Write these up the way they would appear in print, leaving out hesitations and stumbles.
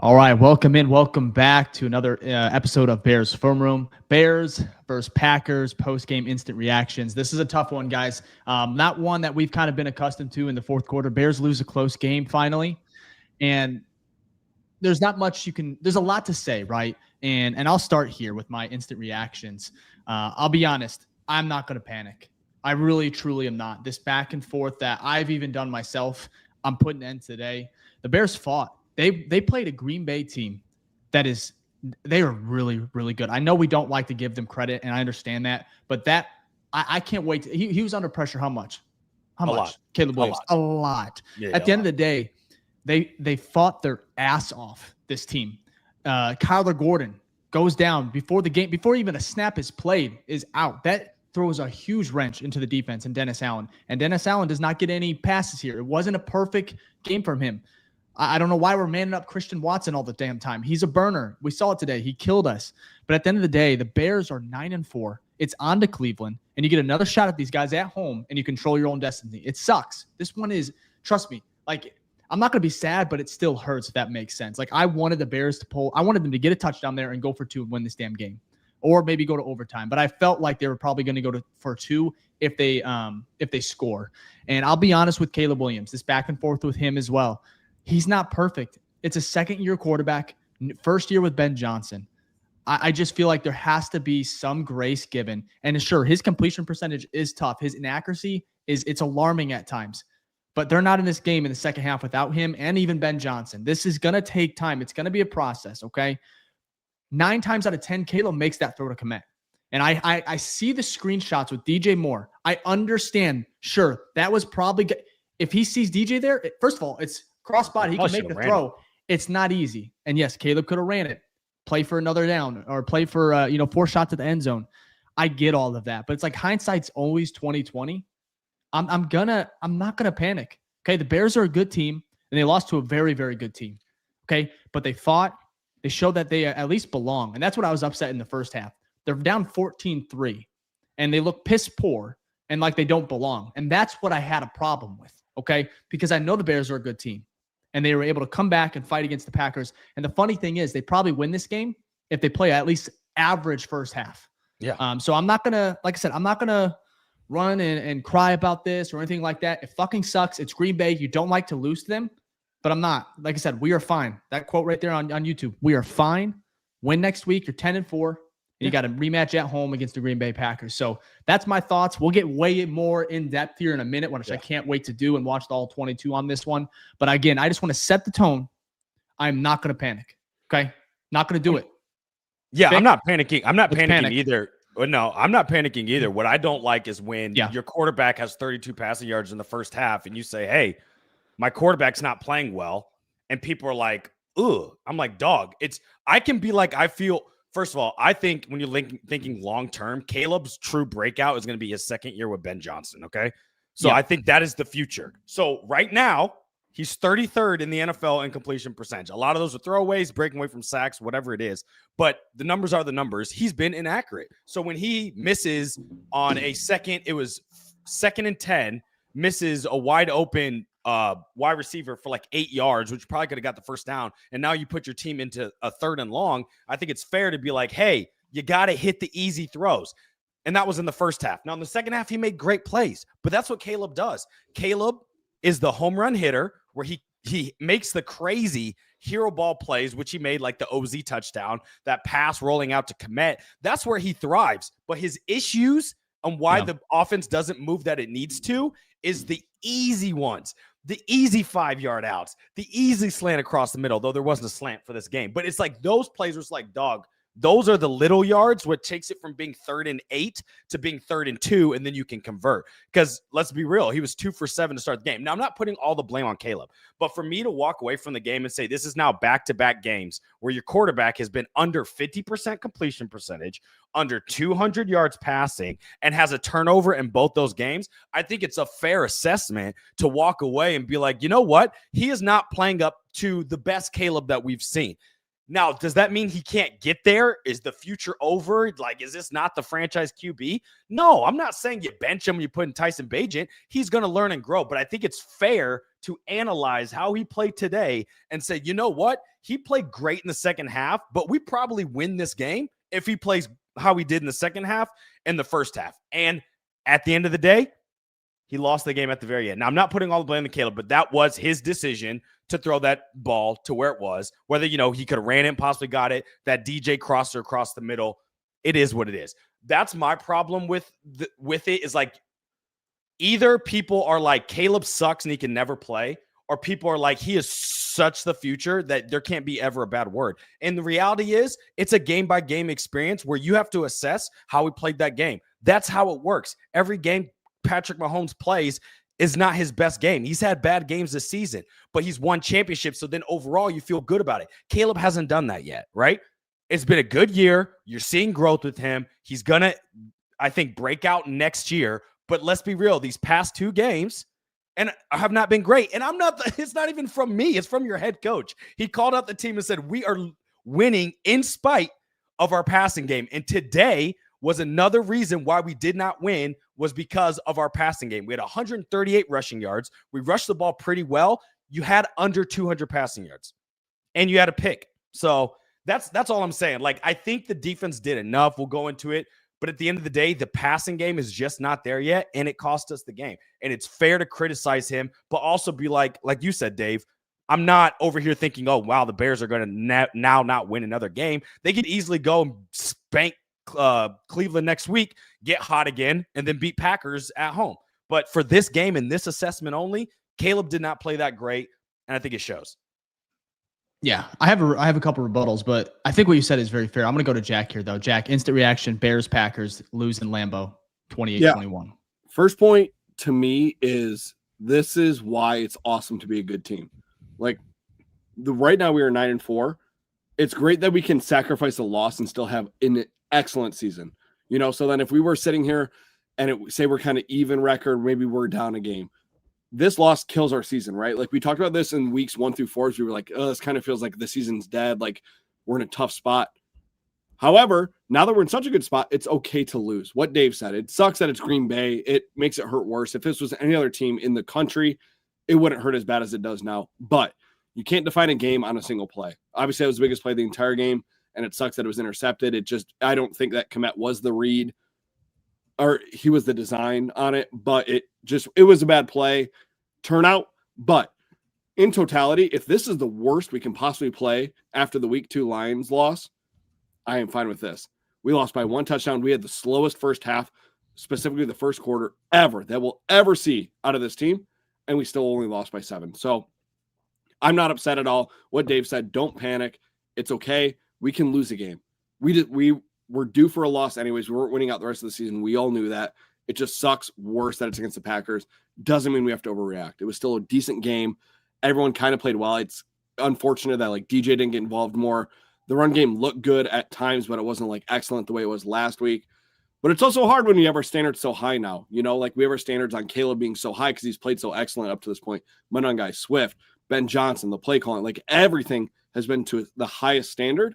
All right, welcome back to another episode of Bears Film Room. Bears versus Packers post-game instant reactions. This is a tough one, guys. Not one that we've kind of been accustomed to in the fourth quarter. Bears lose a close game finally, and there's not much there's a lot to say, right? And I'll start here with my instant reactions. I'll be honest, I'm not going to panic. I really, truly am not. This back and forth that I've even done myself, I'm putting an end today. The Bears fought. They played a Green Bay team they are really, really good. I know we don't like to give them credit, and I understand that, but I can't wait. He was under pressure how much? How much? Lot. Caleb Williams. A lot. Yeah, At the end of the day, they fought their ass off, this team. Kyler Gordon goes down before the game, before even a snap is played, is out. That throws a huge wrench into the defense and Dennis Allen. And Dennis Allen does not get any passes here. It wasn't a perfect game from him. I don't know why we're manning up Christian Watson all the damn time. He's a burner. We saw it today. He killed us. But at the end of the day, the Bears are 9-4. It's on to Cleveland, and you get another shot at these guys at home, and you control your own destiny. It sucks. This one is, trust me, like, I'm not going to be sad, but it still hurts, if that makes sense. Like, I wanted the Bears I wanted them to get a touchdown there and go for 2 and win this damn game, or maybe go to overtime. But I felt like they were probably going to go for 2 if they score. And I'll be honest with Caleb Williams, this back and forth with him as well. He's not perfect. It's a second-year quarterback, first year with Ben Johnson. I just feel like there has to be some grace given. And sure, his completion percentage is tough. His inaccuracy it's alarming at times. But they're not in this game in the second half without him and even Ben Johnson. This is going to take time. It's going to be a process, okay? 9 times out of 10, Caleb makes that throw to Komet. And I see the screenshots with DJ Moore. I understand. Sure, that was probably good. If he sees DJ there, first of all, it's crossbody. He can make the throw. It's not easy. And yes, Caleb could have ran it, play for another down, or play for 4 shots at the end zone. I get all of that, but it's like hindsight's always 20/20. I'm not gonna panic. Okay, the Bears are a good team, and they lost to a very, very good team. Okay, but they fought. They showed that they at least belong, and that's what I was upset in the first half. They're down 14-3, and they look piss poor and like they don't belong, and that's what I had a problem with. Okay, because I know the Bears are a good team. And they were able to come back and fight against the Packers. And the funny thing is, they probably win this game if they play at least average first half. Yeah. So I'm not going to, like I said, I'm not going to run and cry about this or anything like that. It fucking sucks. It's Green Bay. You don't like to lose to them. But I'm not. Like I said, we are fine. That quote right there on YouTube. We are fine. Win next week. You're 10-4. And you got a rematch at home against the Green Bay Packers. So that's my thoughts. We'll get way more in depth here in a minute, which I can't wait to do and watch the all 22 on this one. But again, I just want to set the tone. I'm not going to panic. Okay? Not going to do it. Yeah, I'm not panicking. I'm not panicking either. No, I'm not panicking either. What I don't like is when your quarterback has 32 passing yards in the first half and you say, hey, my quarterback's not playing well. And people are like, ugh. I'm like, dog, I can be like, I feel. First of all, I think when you're thinking long-term, Caleb's true breakout is going to be his second year with Ben Johnson, okay? So I think that is the future. So right now, he's 33rd in the NFL in completion percentage. A lot of those are throwaways, breaking away from sacks, whatever it is. But the numbers are the numbers. He's been inaccurate. So when he misses on it was 2nd and 10, misses a wide open wide receiver for like 8 yards, which probably could have got the first down. And now you put your team into a 3rd and long. I think it's fair to be like, hey, you got to hit the easy throws. And that was in the first half. Now in the second half, he made great plays, but that's what Caleb does. Caleb is the home run hitter where he makes the crazy hero ball plays, which he made like the OZ touchdown, that pass rolling out to Komet. That's where he thrives. But his issues and why the offense doesn't move that it needs to is the easy ones. The easy 5-yard outs, the easy slant across the middle, though there wasn't a slant for this game. But it's like those plays were like, dog, those are the little yards, what takes it from being 3rd and 8 to being 3rd and 2, and then you can convert. Because let's be real, he was 2 for 7 to start the game. Now, I'm not putting all the blame on Caleb, but for me to walk away from the game and say this is now back-to-back games where your quarterback has been under 50% completion percentage, under 200 yards passing, and has a turnover in both those games, I think it's a fair assessment to walk away and be like, you know what? He is not playing up to the best Caleb that we've seen. Now, does that mean he can't get there? Is the future over? Like, is this not the franchise QB? No, I'm not saying you bench him when you put in Tyson Bagent. He's going to learn and grow, but I think it's fair to analyze how he played today and say, you know what? He played great in the second half, but we probably win this game if he plays how he did in the second half and the first half. And at the end of the day, he lost the game at the very end. Now, I'm not putting all the blame on Caleb, but that was his decision to throw that ball to where it was. Whether, he could have ran it and possibly got it, that DJ crosser across the middle, it is what it is. That's my problem with it is like either people are like Caleb sucks and he can never play, or people are like he is such the future that there can't be ever a bad word. And the reality is it's a game-by-game experience where you have to assess how he played that game. That's how it works. Every game Patrick Mahomes plays is not his best game. He's had bad games this season, but he's won championships. So then overall you feel good about it. Caleb hasn't done that yet, right? It's been a good year. You're seeing growth with him. He's going to, I think, break out next year. But let's be real. These past 2 games and have not been great. And it's not even from me. It's from your head coach. He called out the team and said, we are winning in spite of our passing game. And today was another reason why we did not win was because of our passing game. We had 138 rushing yards. We rushed the ball pretty well. You had under 200 passing yards and you had a pick. So that's all I'm saying. Like, I think the defense did enough. We'll go into it. But at the end of the day, the passing game is just not there yet, and it cost us the game. And it's fair to criticize him, but also be like you said, Dave, I'm not over here thinking, oh, wow, the Bears are going to now not win another game. They could easily go and spank Cleveland next week, get hot again, and then beat Packers at home. But for this game and this assessment only, Caleb did not play that great, and I think it shows. Yeah, I have a couple rebuttals, but I think what you said is very fair. I'm going to go to Jack here, though. Jack, instant reaction, Bears, Packers, lose in Lambeau, 28-21. First point to me is this is why it's awesome to be a good team. Like, right now we are 9-4. It's great that we can sacrifice a loss and still have an excellent season. So then if we were sitting here and say we're kind of even record, maybe we're down a game. This loss kills our season, right? Like we talked about this in weeks 1 through 4. We were like, oh, this kind of feels like the season's dead. Like we're in a tough spot. However, now that we're in such a good spot, it's okay to lose. What Dave said, it sucks that it's Green Bay. It makes it hurt worse. If this was any other team in the country, it wouldn't hurt as bad as it does now. But you can't define a game on a single play. Obviously, that was the biggest play of the entire game, and it sucks that it was intercepted. I don't think that Kmet was the read, or he was the design on it, but it was a bad play turnout. But in totality, if this is the worst we can possibly play after the week 2 Lions loss, I am fine with this. We lost by 1 touchdown. We had the slowest first half, specifically the first quarter ever that we'll ever see out of this team, and we still only lost by 7. So I'm not upset at all. What Dave said, don't panic. It's okay. We can lose a game. We were due for a loss anyways. We weren't winning out the rest of the season. We all knew that. It just sucks worse that it's against the Packers. Doesn't mean we have to overreact. It was still a decent game. Everyone kind of played well. It's unfortunate that like DJ didn't get involved more. The run game looked good at times, but it wasn't like excellent the way it was last week. But it's also hard when you have our standards so high now. Like we have our standards on Caleb being so high because he's played so excellent up to this point. Monongai, Swift, Ben Johnson, the play calling, like everything has been to the highest standard.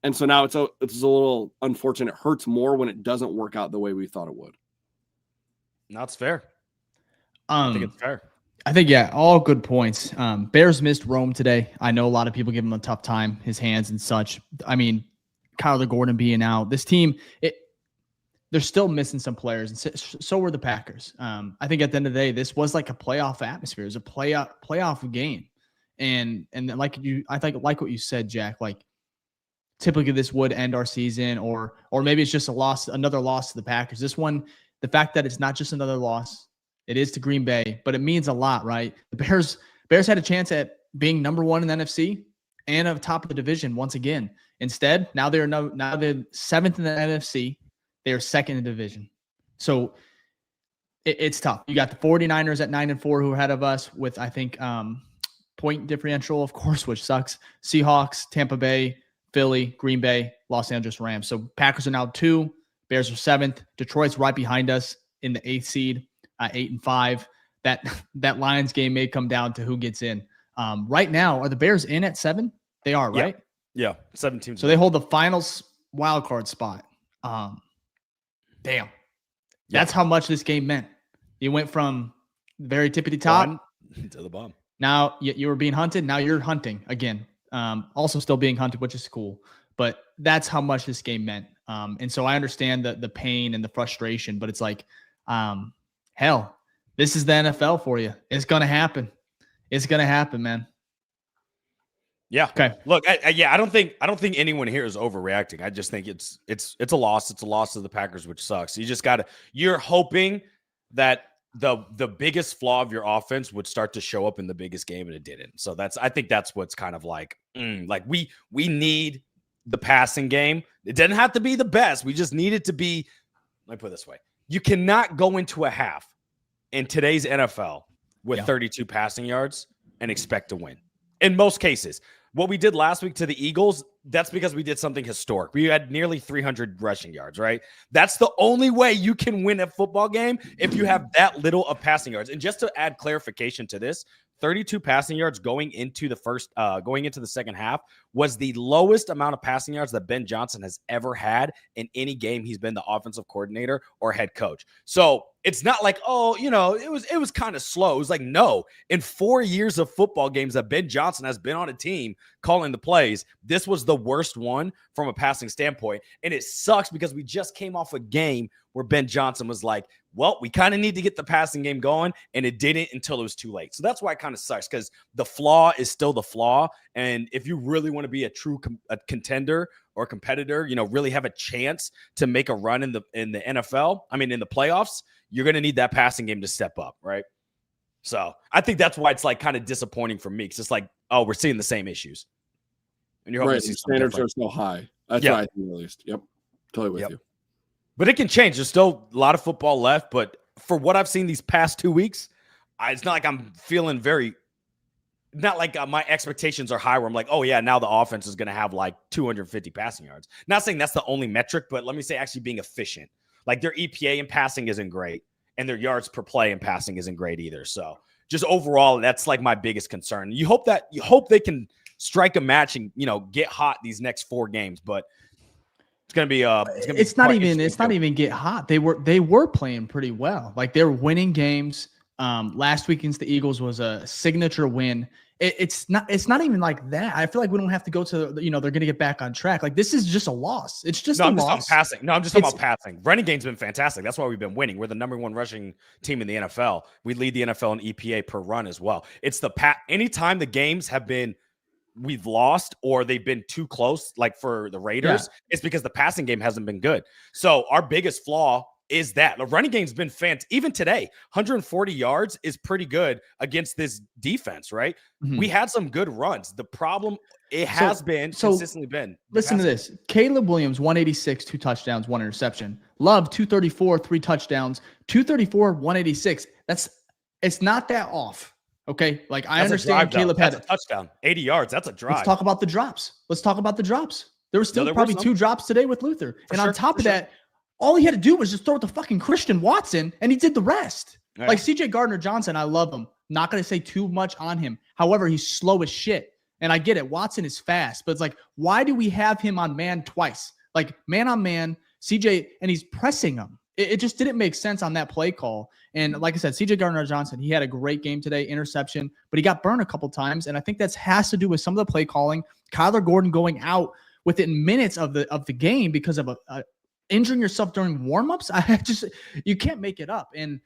And so now it's a little unfortunate. It hurts more when it doesn't work out the way we thought it would. That's fair. I think it's fair. I think, yeah, all good points. Bears missed Rome today. I know a lot of people give him a tough time, his hands and such. I mean, Kyler Gordon being out. This team, they're still missing some players, and so were the Packers. I think at the end of the day, this was like a playoff atmosphere. It was a playoff game. And like what you said, Jack, like typically this would end our season, or maybe it's just another loss to the Packers. This one, the fact that it's not just another loss, it is to Green Bay, but it means a lot, right? The Bears had a chance at being number 1 in the NFC and at top of the division once again. Instead, now they're 7th in the NFC. They are 2nd in the division. So it's tough. You got the 49ers at 9-4 who are ahead of us with, I think, point differential, of course, which sucks. Seahawks, Tampa Bay, Philly, Green Bay, Los Angeles Rams. So Packers are now 2. Bears are 7th. Detroit's right behind us in the 8th seed, 8-5. That Lions game may come down to who gets in. Right now, are the Bears in at 7? They are, right? Yeah, 7 teams. So they hold the finals wild card spot. Damn. That's how much this game meant. You went from very tippity top to the bottom. Now you were being hunted. Now you're hunting again. Also still being hunted, which is cool. But that's how much this game meant. And so I understand the pain and the frustration, but it's like, hell, this is the NFL for you. It's going to happen. It's going to happen, man. Yeah. Okay. Look, I don't think anyone here is overreacting. I just think it's a loss. It's a loss to the Packers, which sucks. You're hoping that the biggest flaw of your offense would start to show up in the biggest game, and it didn't. So I think that's what's kind of like we need the passing game. It doesn't have to be the best. We just need it to be. Let me put it this way: you cannot go into a half in today's NFL with 32 passing yards and expect to win. In most cases, what we did last week to the Eagles, that's because we did something historic. We had nearly 300 rushing yards, right? That's the only way you can win a football game if you have that little of passing yards. And just to add clarification to this, 32 passing yards going into the second half was the lowest amount of passing yards that Ben Johnson has ever had in any game he's been the offensive coordinator or head coach. So it's not like, it was kind of slow. It was like, no, in 4 years of football games that Ben Johnson has been on a team calling the plays, this was the worst one from a passing standpoint. And it sucks because we just came off a game where Ben Johnson was like, well, we kind of need to get the passing game going, and it didn't until it was too late. So that's why it kind of sucks, because the flaw is still the flaw. And if you really want to be a true contender or competitor, really have a chance to make a run in the NFL, in the playoffs, you're going to need that passing game to step up, right? So I think that's why it's like kind of disappointing for me, because it's like, oh, we're seeing the same issues. And you're hoping to see standards are so high. That's what I think, at least. Yep. Totally with you. But it can change. There's still a lot of football left. But for what I've seen these past 2 weeks, it's not like I'm feeling not like my expectations are high where I'm like, oh, yeah, now the offense is going to have like 250 passing yards. Not saying that's the only metric, but let me say actually being efficient. Like their EPA in passing isn't great, and their yards per play in passing isn't great either. So just overall, that's like my biggest concern. You hope they can strike a match and, get hot these next 4 games, but it's gonna be it's not even get hot. They were playing pretty well. Like they were winning games. Last week against the Eagles was a signature win. It's not even like that. I feel like we don't have to go to they're gonna get back on track. Like this is just a loss. It's just a loss. I'm just talking about passing. Running game's been fantastic. That's why we've been winning. We're the number 1 rushing team in the NFL. We lead the NFL in EPA per run as well. It's anytime the games have been we've lost or they've been too close, like for the Raiders, it's because the passing game hasn't been good. So our biggest flaw is that the running game's been fantastic. Even today, 140 yards is pretty good against this defense, right? Mm-hmm. We had some good runs. The problem has consistently been. Listen to this. Caleb Williams, 186, 2 touchdowns, 1 interception. Love, 234, 3 touchdowns, 234, 186. It's not that off. Okay, like I understand Caleb had a touchdown, 80 yards. That's a drive. Let's talk about the drops. There were still probably 2 drops today with Luther. And on top of that, all he had to do was just throw it to fucking Christian Watson, and he did the rest. Right. Like CJ Gardner-Johnson, I love him. Not going to say too much on him. However, he's slow as shit. And I get it. Watson is fast. But it's like, why do we have him on man twice? Like man on man, CJ, and he's pressing him. It just didn't make sense on that play call. And like I said, CJ Gardner-Johnson, he had a great game today, interception, but he got burned a couple times. And I think that has to do with some of the play calling. Kyler Gordon going out within minutes of the game because of injuring yourself during warmups. You can't make it up. And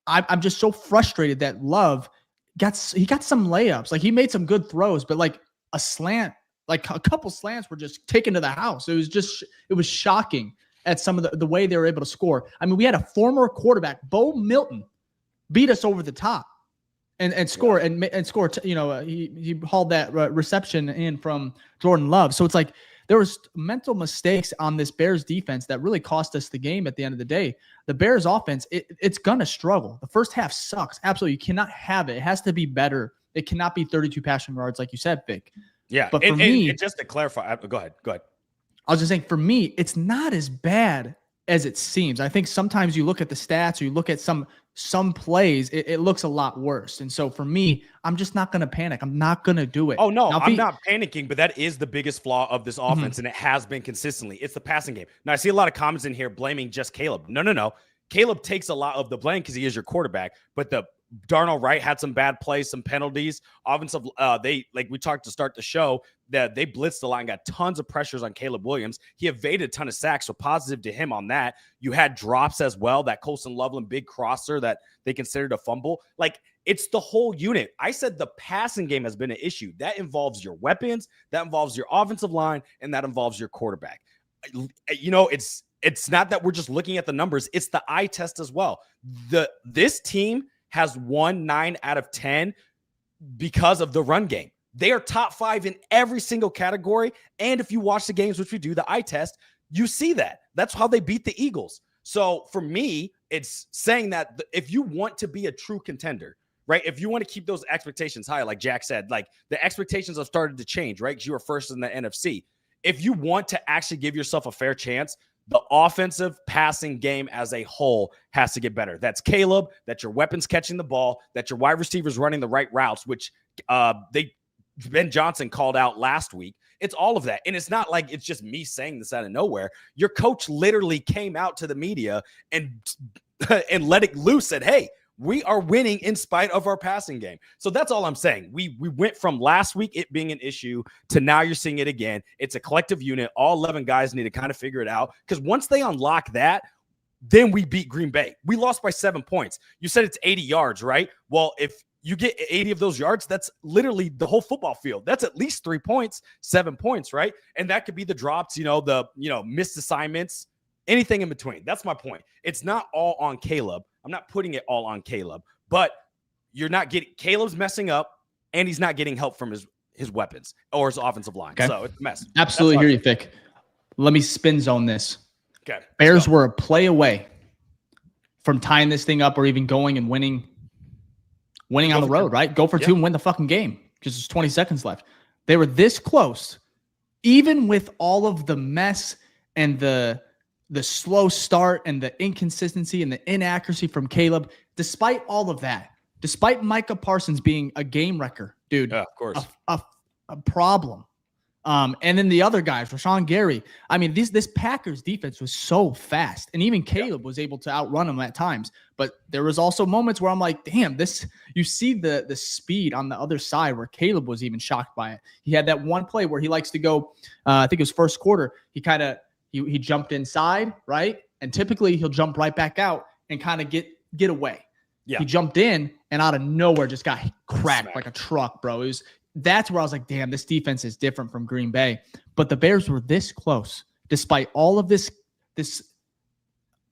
I'm just so frustrated that Love got some layups. Like he made some good throws, but like a slant, like a couple slants were just taken to the house. It was shocking at some of the way they were able to score. I mean, we had a former quarterback, Bo Milton, beat us over the top and score and score. He hauled that reception in from Jordan Love. So it's like there was mental mistakes on this Bears defense that really cost us the game at the end of the day. The Bears offense, it's gonna struggle. The first half sucks. Absolutely, you cannot have it. It has to be better. It cannot be 32 passing yards like you said, Vic. Yeah, but for me, just to clarify, go ahead. I was just saying, for me, it's not as bad as it seems. I think sometimes you look at the stats or you look at some plays, it looks a lot worse. And so for me, I'm just not going to panic. I'm not going to do it. Oh, no, I'm not panicking, but that is the biggest flaw of this offense, and it has been consistently. It's the passing game. Now, I see a lot of comments in here blaming just Caleb. No. Caleb takes a lot of the blame because he is your quarterback, but Darnell Wright had some bad plays, some penalties. Offensive, like we talked to start the show, that they blitzed a lot and got tons of pressures on Caleb Williams. He evaded a ton of sacks, so positive to him on that. You had drops as well, that Colston Loveland big crosser that they considered a fumble. Like, it's the whole unit. I said the passing game has been an issue. That involves your weapons, that involves your offensive line, and that involves your quarterback. You know, it's not that we're just looking at the numbers. It's the eye test as well. This team has won 9 out of 10 because of the run game. They are top 5 in every single category. And if you watch the games, which we do, the eye test, you see that. That's how they beat the Eagles. So for me, it's saying that if you want to be a true contender, right? If you want to keep those expectations high, like Jack said, like the expectations have started to change, right? Because you were first in the NFC. If you want to actually give yourself a fair chance, the offensive passing game as a whole has to get better. That's Caleb, that's your weapons catching the ball, that your wide receivers running the right routes, which Ben Johnson called out last week. It's all of that. And it's not like it's just me saying this out of nowhere. Your coach literally came out to the media and let it loose, said, hey, we are winning in spite of our passing game. So that's all I'm saying. We went from last week it being an issue to now you're seeing it again. It's a collective unit. All 11 guys need to kind of figure it out, because once they unlock that, then we beat Green Bay. We lost by 7 points. You said it's 80 yards, right? Well, if you get 80 of those yards, that's literally the whole football field. That's at least 3 points, 7 points, right? And that could be the drops, missed assignments, anything in between. That's my point. It's not all on Caleb. I'm not putting it all on Caleb, but Caleb's messing up, and he's not getting help from his weapons or his offensive line. Okay. So it's a mess. Absolutely hear you, Fick. Let me spin zone this. Okay. Bears were a play away from tying this thing up or even going and winning on the road, right? Go for 2 and win the fucking game because there's 20 seconds left. They were this close, even with all of the mess and the slow start and the inconsistency and the inaccuracy from Caleb. Despite all of that, despite Micah Parsons being a game wrecker, dude, of course, a problem. And then the other guys, Rashawn Gary. I mean, this Packers defense was so fast, and even Caleb was able to outrun them at times. But there was also moments where I'm like, damn, you see the speed on the other side where Caleb was even shocked by it. He had that one play where he likes to go, I think it was first quarter. He jumped inside, right? And typically he'll jump right back out and kind of get away. Yeah. He jumped in and out of nowhere just got cracked like a truck, bro. That's where I was like, damn, this defense is different from Green Bay. But the Bears were this close, despite all of this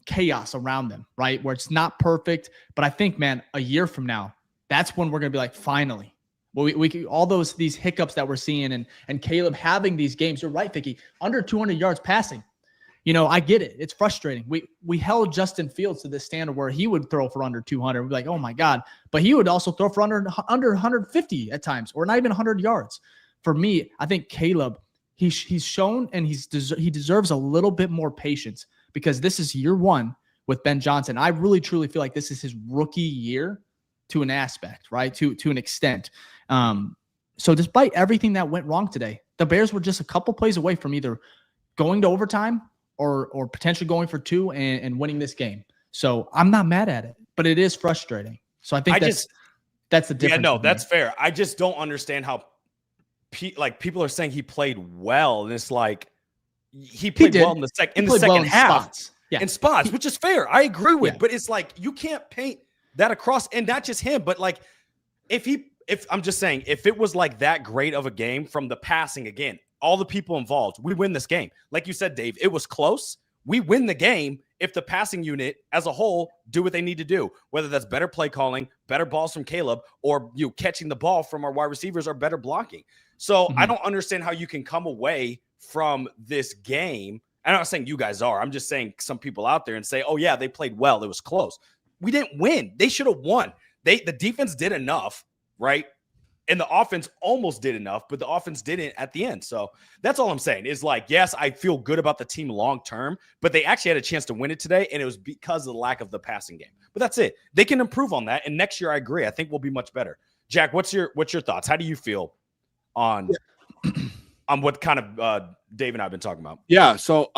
chaos around them, right? Where it's not perfect. But I think, man, a year from now, that's when we're going to be like, finally. Well, we all these hiccups that we're seeing and Caleb having these games. You're right, Ficky. Under 200 yards passing. I get it. It's frustrating. We held Justin Fields to this standard where he would throw for under 200. We'd be like, oh my God. But he would also throw for under 150 at times, or not even 100 yards. For me, I think Caleb, he's shown and he deserves a little bit more patience, because this is year one with Ben Johnson. I really truly feel like this is his rookie year to an aspect, right? To an extent. So despite everything that went wrong today, the Bears were just a couple plays away from either going to overtime or potentially going for 2 and winning this game. So I'm not mad at it, but it is frustrating. So I think that's the difference. Yeah, no, that's fair. I just don't understand how people are saying he played well, and it's like he played well in the second half. Spots. Yeah. In spots, which is fair. I agree with, but it's like you can't paint that across, and not just him, but like if I'm just saying, if it was like that great of a game from the passing again, all the people involved, we win this game. Like you said, Dave, it was close. We win the game if the passing unit as a whole do what they need to do, whether that's better play calling, better balls from Caleb, or catching the ball from our wide receivers, or better blocking. So I don't understand how you can come away from this game. I'm not saying you guys are. I'm just saying some people out there and say, oh, yeah, they played well. It was close. We didn't win. They should have won. The defense did enough, right? And the offense almost did enough, but the offense didn't at the end. So that's all I'm saying is like, yes, I feel good about the team long term, but they actually had a chance to win it today, and it was because of the lack of the passing game. But that's it. They can improve on that, and next year I agree. I think we'll be much better. Jack, what's your thoughts? How do you feel on what kind of Dave and I have been talking about? Yeah, so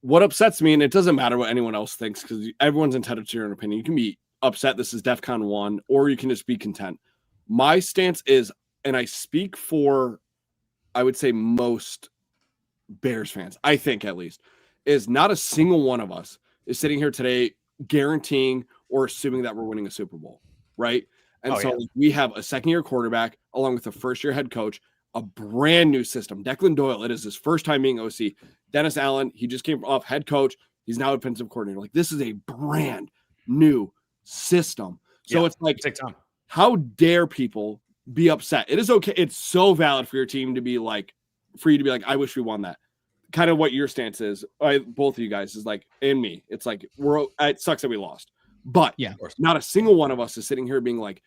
what upsets me, and it doesn't matter what anyone else thinks because everyone's entitled to your own opinion. You can be upset this is DEFCON 1, or you can just be content. My stance is, and I speak for, I would say most Bears fans, I think at least, is not a single one of us is sitting here today guaranteeing or assuming that we're winning a Super Bowl, right? And we have a second-year quarterback along with a first-year head coach, a brand new system. Declan Doyle, it is his first time being OC. Dennis Allen, he just came off head coach. He's now offensive coordinator. Like, this is a brand new system. So it's like, take time. How dare people be upset? It is okay. It's so valid for your team to be like, for you to be like, I wish we won that. Kind of what your stance is. Both of you guys is like, and me. It's like, it sucks that we lost. But not a single one of us is sitting here being like,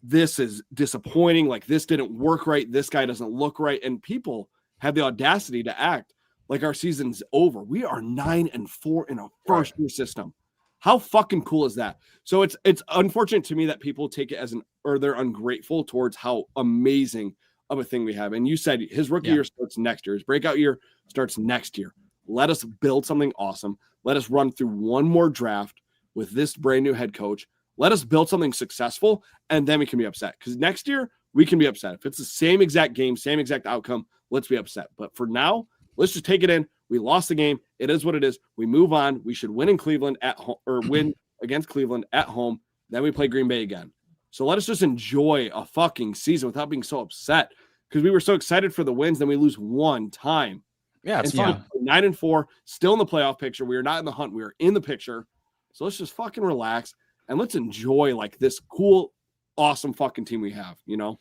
this is disappointing. Like, this didn't work right. This guy doesn't look right. And people have the audacity to act like our season's over. We are 9-4 in a first-year system. How fucking cool is that? So it's unfortunate to me that people take it or they're ungrateful towards how amazing of a thing we have. And you said his rookie year starts next year. His breakout year starts next year. Let us build something awesome. Let us run through one more draft with this brand new head coach. Let us build something successful, and then we can be upset. Because next year, we can be upset. If it's the same exact game, same exact outcome, let's be upset. But for now, let's just take it in. We lost the game. It is what it is. We move on. We should win in Cleveland at home, or win against Cleveland at home. Then we play Green Bay again. So let us just enjoy a fucking season without being so upset, because we were so excited for the wins. Then we lose one time. Yeah, it's fine. 9-4, still in the playoff picture. We are not in the hunt. We are in the picture. So let's just fucking relax and let's enjoy like this cool, awesome fucking team we have. You know?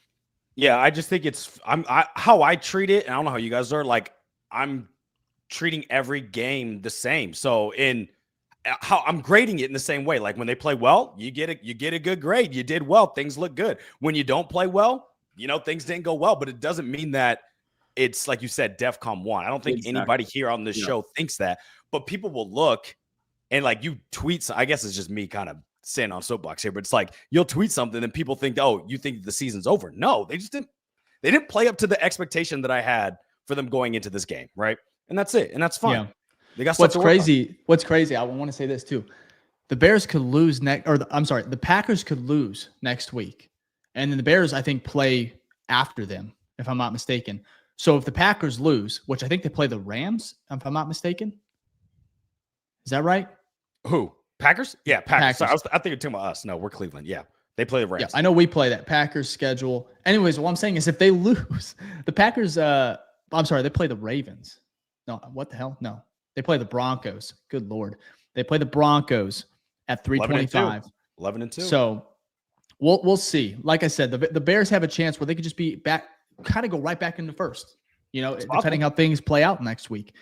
Yeah, I just think how I treat it. And I don't know how you guys are. Like, I'm treating every game the same. So how I'm grading it in the same way. Like, when they play well, you get a good grade. You did well. Things look good. When you don't play well, things didn't go well, but it doesn't mean that it's, like you said, DEFCON 1. I don't think anybody here on this show thinks that, but people will look and like you tweet. I guess it's just me kind of saying on soapbox here, but it's like you'll tweet something and people think, oh, you think the season's over. No, they didn't play up to the expectation that I had for them going into this game. Right. And that's it. And that's fine. Yeah. They got What's crazy. I want to say this too. The Bears could lose the Packers could lose next week. And then the Bears, I think, play after them, if I'm not mistaken. So if the Packers lose, which I think they play the Rams, if I'm not mistaken. Is that right? Who? Packers? Yeah, Packers. Sorry, I think you're talking about us. No, we're Cleveland. Yeah, they play the Rams. Yeah, I know we play that Packers schedule. Anyways, what I'm saying is if they lose, the Packers, they play the Ravens. No, what the hell? No, they play the Broncos. Good Lord. They play the Broncos at 3:25. 11-2. So we'll see. Like I said, the Bears have a chance where they could just be back, kind of go right back into first, depending how things play out next week.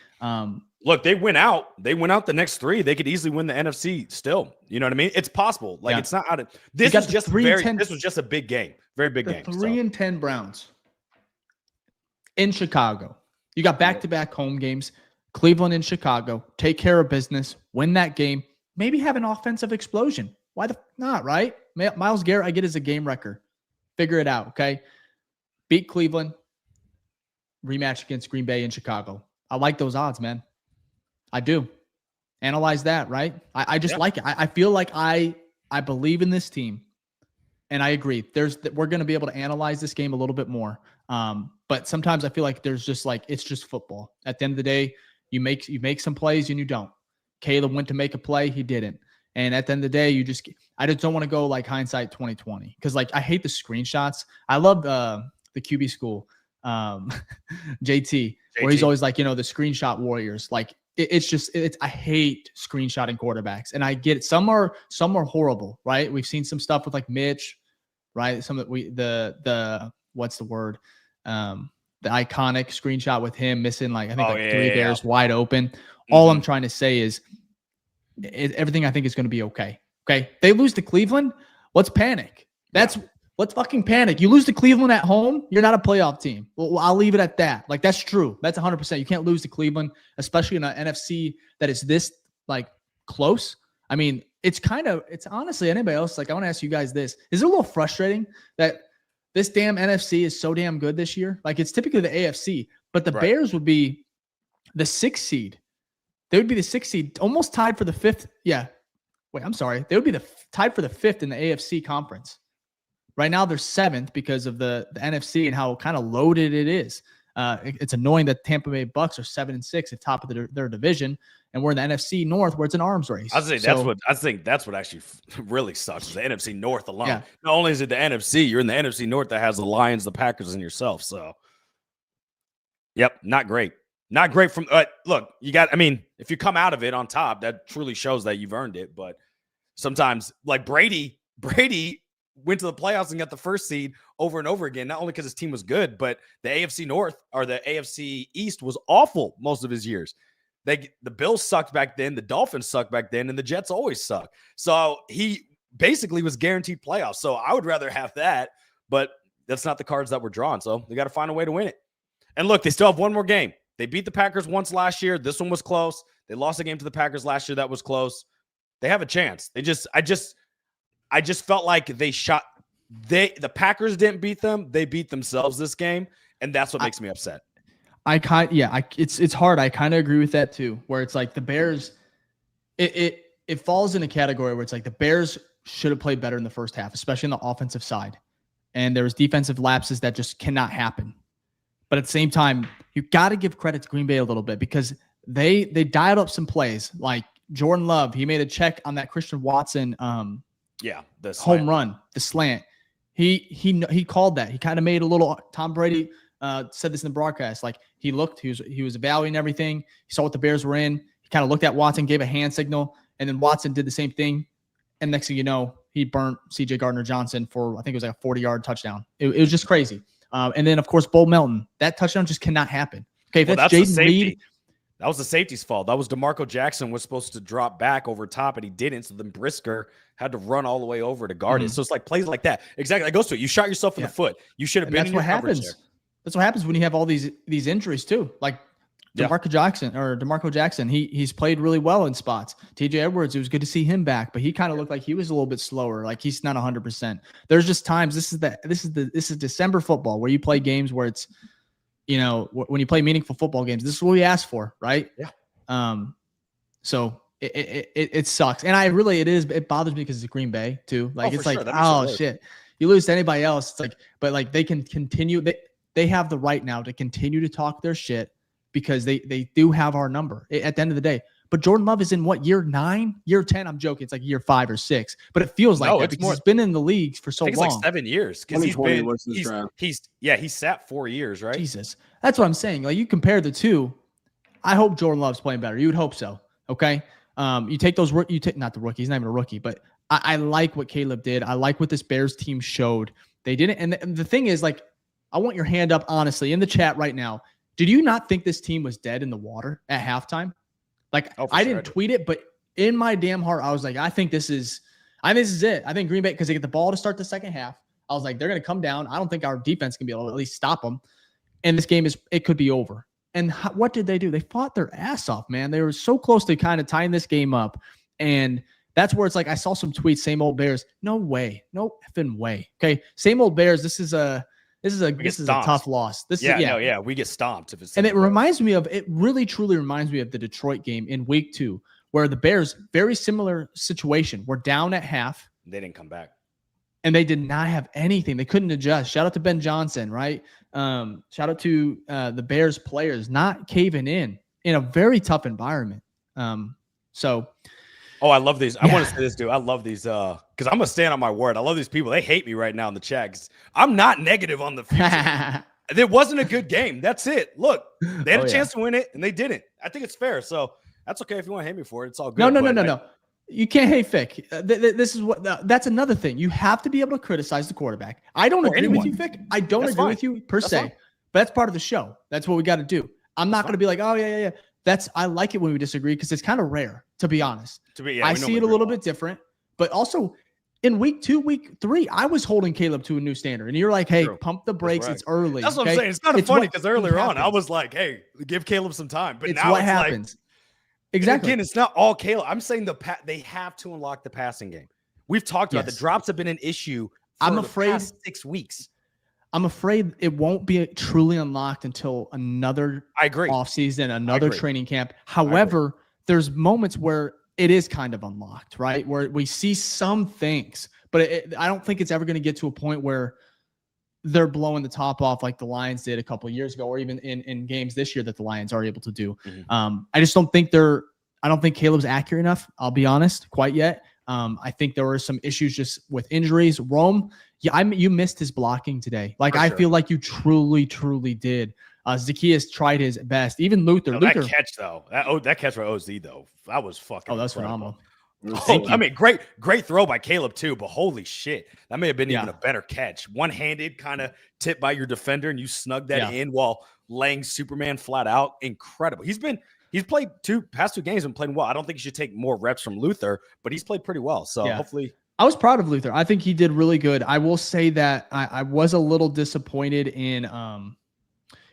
Look, they went out the next three. They could easily win the NFC still. You know what I mean? It's possible. Like, it's not out of this was just this was just a big game. Very big game. 3-10 Browns in Chicago. You got back-to-back home games. Cleveland and Chicago. Take care of business. Win that game. Maybe have an offensive explosion. Why the not, right? Myles Garrett, I get as a game wrecker. Figure it out, okay? Beat Cleveland. Rematch against Green Bay in Chicago. I like those odds, man. I do. Analyze that, right? I just like it. I feel like I believe in this team, and I agree. We're going to be able to analyze this game a little bit more. But sometimes I feel like there's just like it's just football. At the end of the day, you make some plays and you don't. Caleb went to make a play, he didn't. And at the end of the day, I just don't want to go like hindsight 2020 because like I hate the screenshots. I love the QB school, JT, where he's always like the screenshot warriors. Like I hate screenshotting quarterbacks, and I get it. Some are horrible, right? We've seen some stuff with like Mitch, right? Some that the what's the word? The iconic screenshot with him missing like I think three bears wide open. Mm-hmm. All I'm trying to say is everything I think is going to be okay. Okay, they lose to Cleveland. Let's panic. Let's fucking panic. You lose to Cleveland at home, you're not a playoff team. Well, I'll leave it at that. Like, that's true. That's 100%. You can't lose to Cleveland, especially in an NFC that is this, like, close. I mean, it's honestly, anybody else, like, I want to ask you guys this. Is it a little frustrating that this damn NFC is so damn good this year? Like, it's typically the AFC, but the Bears would be the 6th seed. They would be the 6th seed, almost tied for the 5th. Yeah. Wait, I'm sorry. They would be tied for the 5th in the AFC conference. Right now, they're 7th because of the NFC and how kind of loaded it is. It's annoying that Tampa Bay Bucks are 7-6 at top of their division, and we're in the NFC North where it's an arms race. I think that's what actually really sucks is the NFC North alone. Yeah. Not only is it the NFC, you're in the NFC North that has the Lions, the Packers, and yourself. So, yep, not great. Not great from look, if you come out of it on top, that truly shows that you've earned it. But sometimes, like Brady went to the playoffs and got the 1st seed over and over again, not only because his team was good, but the AFC North or the AFC East was awful most of his years. The Bills sucked back then, the Dolphins sucked back then, and the Jets always suck. So he basically was guaranteed playoffs. So I would rather have that, but that's not the cards that were drawn. So they got to find a way to win it. And look, they still have one more game. They beat the Packers once last year. This one was close. They lost a game to the Packers last year. That was close. They have a chance. I just felt like the Packers didn't beat them. They beat themselves this game. And that's what makes me upset. It's hard. I kind of agree with that too, where it's like the Bears, it falls in a category where it's like the Bears should have played better in the first half, especially on the offensive side. And there was defensive lapses that just cannot happen. But at the same time, you got to give credit to Green Bay a little bit because they dialed up some plays. Like Jordan Love, he made a check on that Christian Watson the home run, the slant. He called that. He kind of made a little Tom Brady said this in the broadcast. Like he was evaluating everything. He saw what the Bears were in. He kind of looked at Watson, gave a hand signal, and then Watson did the same thing. And next thing you know, he burnt CJ Gardner-Johnson for, I think it was like a 40-yard touchdown. It was just crazy. And then, of course, Bo Melton. That touchdown just cannot happen. Okay, that's Jaden Reed. That was the safety's fault. That was DeMarco Jackson was supposed to drop back over top, and he didn't. So then Brisker had to run all the way over to guard it. So it's like plays like that. Exactly. That goes to it. You shot yourself in the foot. You should have been in your coverage there. That's what happens when you have all these injuries too. Like DeMarco Jackson, he's played really well in spots. TJ Edwards, it was good to see him back, but he kind of looked like he was a little bit slower. Like he's not 100%. There's just times. This is December football where you play games where it's, when you play meaningful football games, this is what we ask for, right? Yeah. So it sucks, and it bothers me because it's Green Bay too. Like it's like, oh shit, you lose to anybody else. It's like, but like they can continue. They have the right now to continue to talk their shit. Because they do have our number at the end of the day. But Jordan Love is in what, year 9? Year 10? I'm joking. It's like year 5 or 6. But it feels like that because he's been in the league for so long. It's like 7 years. Because he sat 4 years, right? Jesus. That's what I'm saying. Like you compare the two. I hope Jordan Love's playing better. You would hope so. Okay. You take not the rookie. He's not even a rookie, but I like what Caleb did. I like what this Bears team showed. They didn't. And the thing is, like, I want your hand up honestly in the chat right now. Did you not think this team was dead in the water at halftime? Like, I didn't tweet it, but in my damn heart, I was like, I think this is it. I think Green Bay, because they get the ball to start the second half. I was like, they're going to come down. I don't think our defense can be able to at least stop them. And this game it could be over. And what did they do? They fought their ass off, man. They were so close to kind of tying this game up. And that's where it's like, I saw some tweets, same old Bears. No way. No effing way. Okay. Same old Bears. This is a tough loss. We get stomped if it's. And it really truly reminds me of the Detroit game in week 2, where the Bears, very similar situation, were down at half. They didn't come back, and they did not have anything. They couldn't adjust. Shout out to Ben Johnson, right? Shout out to the Bears players not caving in a very tough environment. Oh, I love these. I want to say this, dude. I love these because I'm going to stand on my word. I love these people. They hate me right now in the chat because I'm not negative on the future. It wasn't a good game. That's it. Look, they had a chance to win it, and they didn't. I think it's fair. So that's okay if you want to hate me for it. It's all good. No. You can't hate Fick. This is that's another thing. You have to be able to criticize the quarterback. I don't agree with you, Fick. I don't agree with you per se, but that's part of the show. That's what we got to do. I'm not going to be like, oh, yeah. I like it when we disagree because it's kind of rare, to be honest. I see it a little bit different, but also in week 2, week 3, I was holding Caleb to a new standard. And you're like, hey, True. pump the brakes. It's early. That's what I'm saying. It's kind of funny because earlier on, I was like, hey, give Caleb some time. But now what it's happens. Like, exactly. Again, it's not all Caleb. I'm saying they have to unlock the passing game. We've talked about the drops have been an issue for the past 6 weeks. I'm afraid it won't be truly unlocked until another offseason, another training camp. However, there's moments where it is kind of unlocked, right? Where we see some things, but I don't think it's ever going to get to a point where they're blowing the top off like the Lions did a couple of years ago, or even in games this year that the Lions are able to do. I just don't think I don't think Caleb's accurate enough. I'll be honest, quite yet. I think there were some issues just with injuries. Rome, you missed his blocking today. Like, I feel like you truly did. Zacchaeus tried his best. Even Luther. That catch though, that catch for OZ though, that was fucking. Oh, that's phenomenal. I mean, great throw by Caleb too, but holy shit, that may have been even a better catch. One-handed, kind of tipped by your defender, and you snug that in while laying Superman flat out. Incredible. He's played past 2 games and played well. I don't think he should take more reps from Luther, but he's played pretty well. So hopefully. I was proud of Luther. I think he did really good. I will say that I was a little disappointed in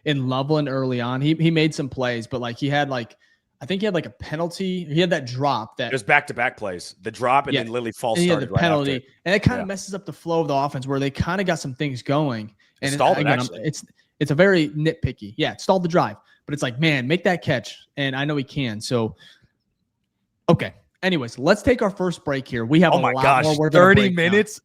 Loveland early on. He made some plays, but like I think he had like a penalty. He had that drop that it was back-to-back plays. The drop and then Lily Falls started the penalty, right after. And it kind of messes up the flow of the offense where they kind of got some things going. And it's a very nitpicky. Yeah, it stalled the drive. But it's like, man, make that catch. And I know he can. So, okay. Anyways, let's take our first break here. We have a lot more. 30 minutes?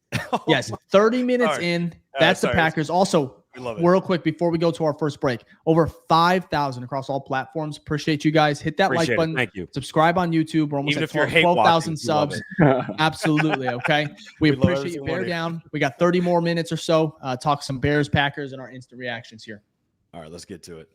Yes, 30 minutes in. That's the Packers. Also, real quick, before we go to our first break, over 5,000 across all platforms. Appreciate you guys. Hit that like button. Thank you. Subscribe on YouTube. We're almost at 12,000 subs. Absolutely. Okay. We appreciate you. Bear down. We got 30 more minutes or so. Talk some Bears, Packers, and our instant reactions here. All right, let's get to it.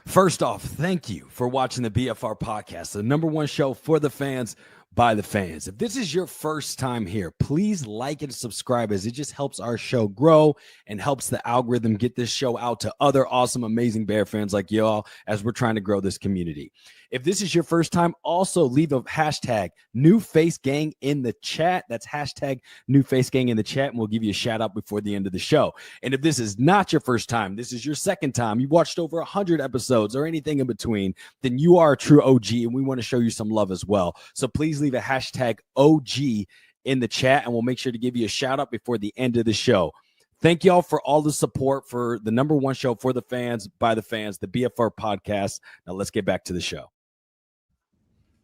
First off, thank you for watching the BFR Podcast, the #1 show for the fans by the fans. If this is your first time here, please like and subscribe, as it just helps our show grow and helps the algorithm get this show out to other awesome, amazing Bear fans like y'all as we're trying to grow this community. If this is your first time, also leave a hashtag #NewFaceGang in the chat. That's hashtag #NewFaceGang in the chat, and we'll give you a shout out before the end of the show. And if this is not your first time, this is your second time, you've watched over 100 episodes or anything in between, then you are a true OG, and we want to show you some love as well. So please leave a hashtag OG in the chat, and we'll make sure to give you a shout out before the end of the show. Thank y'all for all the support for the #1 show for the fans by the fans, the BFR Podcast. Now let's get back to the show.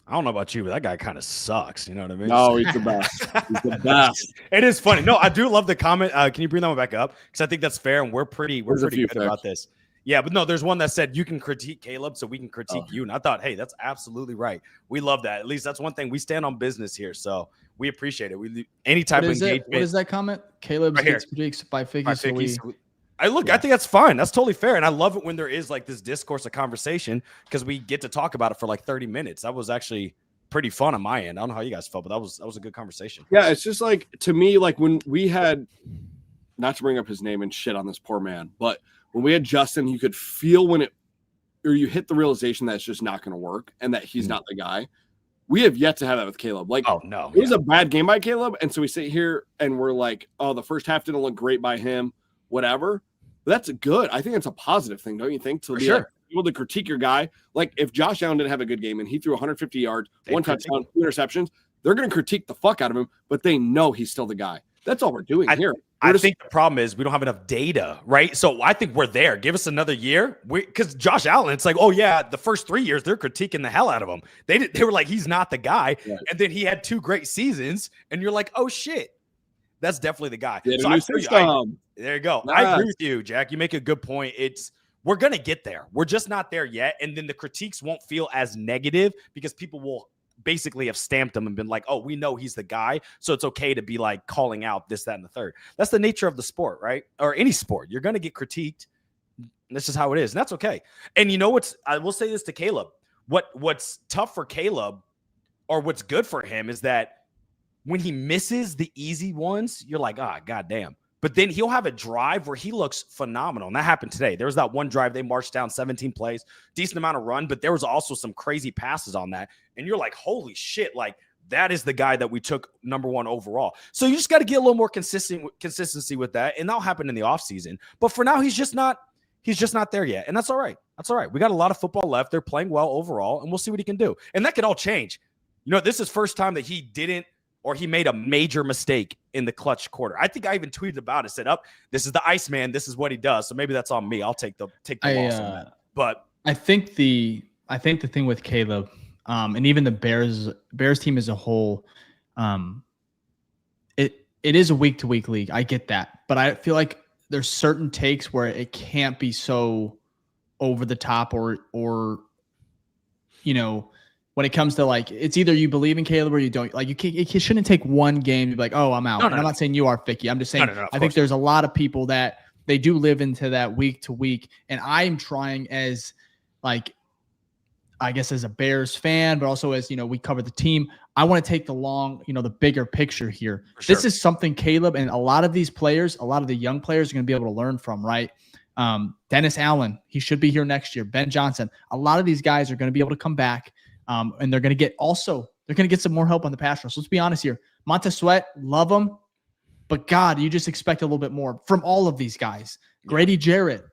I don't know about you, but that guy kind of sucks. You know what I mean? No, he's the best. He's the best. It is funny. No, I do love the comment. Can you bring that one back up? Because I think that's fair, and we're pretty good about this. Yeah, but no, there's one that said you can critique Caleb, so we can critique you. And I thought, hey, that's absolutely right. We love that. At least that's one thing. We stand on business here, so we appreciate it. We any type of engagement. What is that comment? Caleb gets critiques by Ficky. I think that's fine. That's totally fair. And I love it when there is like this discourse of conversation, because we get to talk about it for like 30 minutes. That was actually pretty fun on my end. I don't know how you guys felt, but that was a good conversation. Yeah, it's just like, to me, like when we had, not to bring up his name and shit on this poor man, but when we had Justin, you could feel you hit the realization that it's just not going to work and that he's not the guy. We have yet to have that with Caleb. Like, oh no, it was a bad game by Caleb. And so we sit here and we're like, oh, the first half didn't look great by him, whatever. That's good. I think it's a positive thing, don't you think? To be able to critique your guy. Like, if Josh Allen didn't have a good game and he threw 150 yards, one touchdown, 2 interceptions, they're going to critique the fuck out of him, but they know he's still the guy. That's all we're doing here. I think the problem is we don't have enough data, right? So I think we're there. Give us another year. Because Josh Allen, it's like, oh, yeah, the first 3 years, they're critiquing the hell out of him. They were like, he's not the guy. Right. And then he had 2 great seasons, and you're like, oh, shit. That's definitely the guy. So there you go. Nice. I agree with you, Jack. You make a good point. We're going to get there. We're just not there yet. And then the critiques won't feel as negative because people will basically have stamped him and been like, oh, we know he's the guy. So it's okay to be like calling out this, that, and the third. That's the nature of the sport, right? Or any sport. You're going to get critiqued. This is how it is. And that's okay. And you know I will say this to Caleb. What's tough for Caleb, or what's good for him, is that when he misses the easy ones, you're like, goddamn. But then he'll have a drive where he looks phenomenal. And that happened today. There was that one drive. They marched down 17 plays, decent amount of run, but there was also some crazy passes on that. And you're like, holy shit, like that is the guy that we took number 1 overall. So you just got to get a little more consistency with that, and that'll happen in the offseason. But for now, he's just not there yet, and that's all right. That's all right. We got a lot of football left. They're playing well overall, and we'll see what he can do. And that could all change. This is first time that he didn't, or he made a major mistake in the clutch quarter. I think I even tweeted about it, said, this is the Iceman. This is what he does. So maybe that's on me. I'll take the loss on that. But I think the thing with Caleb, and even the Bears team as a whole, it is a week-to-week league. I get that. But I feel like there's certain takes where it can't be so over the top or when it comes to like, it's either you believe in Caleb or you don't. Like you shouldn't take one game to be like, oh, I'm out. I'm not saying you are, Ficky. I'm just saying I think there's a lot of people that they do live into that week to week. And I'm trying as like, I guess as a Bears fan, but also as, we cover the team. I want to take the long, the bigger picture here. Sure. This is something Caleb and a lot of these players, a lot of the young players are going to be able to learn from, right? Dennis Allen, he should be here next year. Ben Johnson, a lot of these guys are going to be able to come back. And they're going to get some more help on the pass rush. Let's be honest here. Montez Sweat, love him. But God, you just expect a little bit more from all of these guys. Yeah. Grady Jarrett,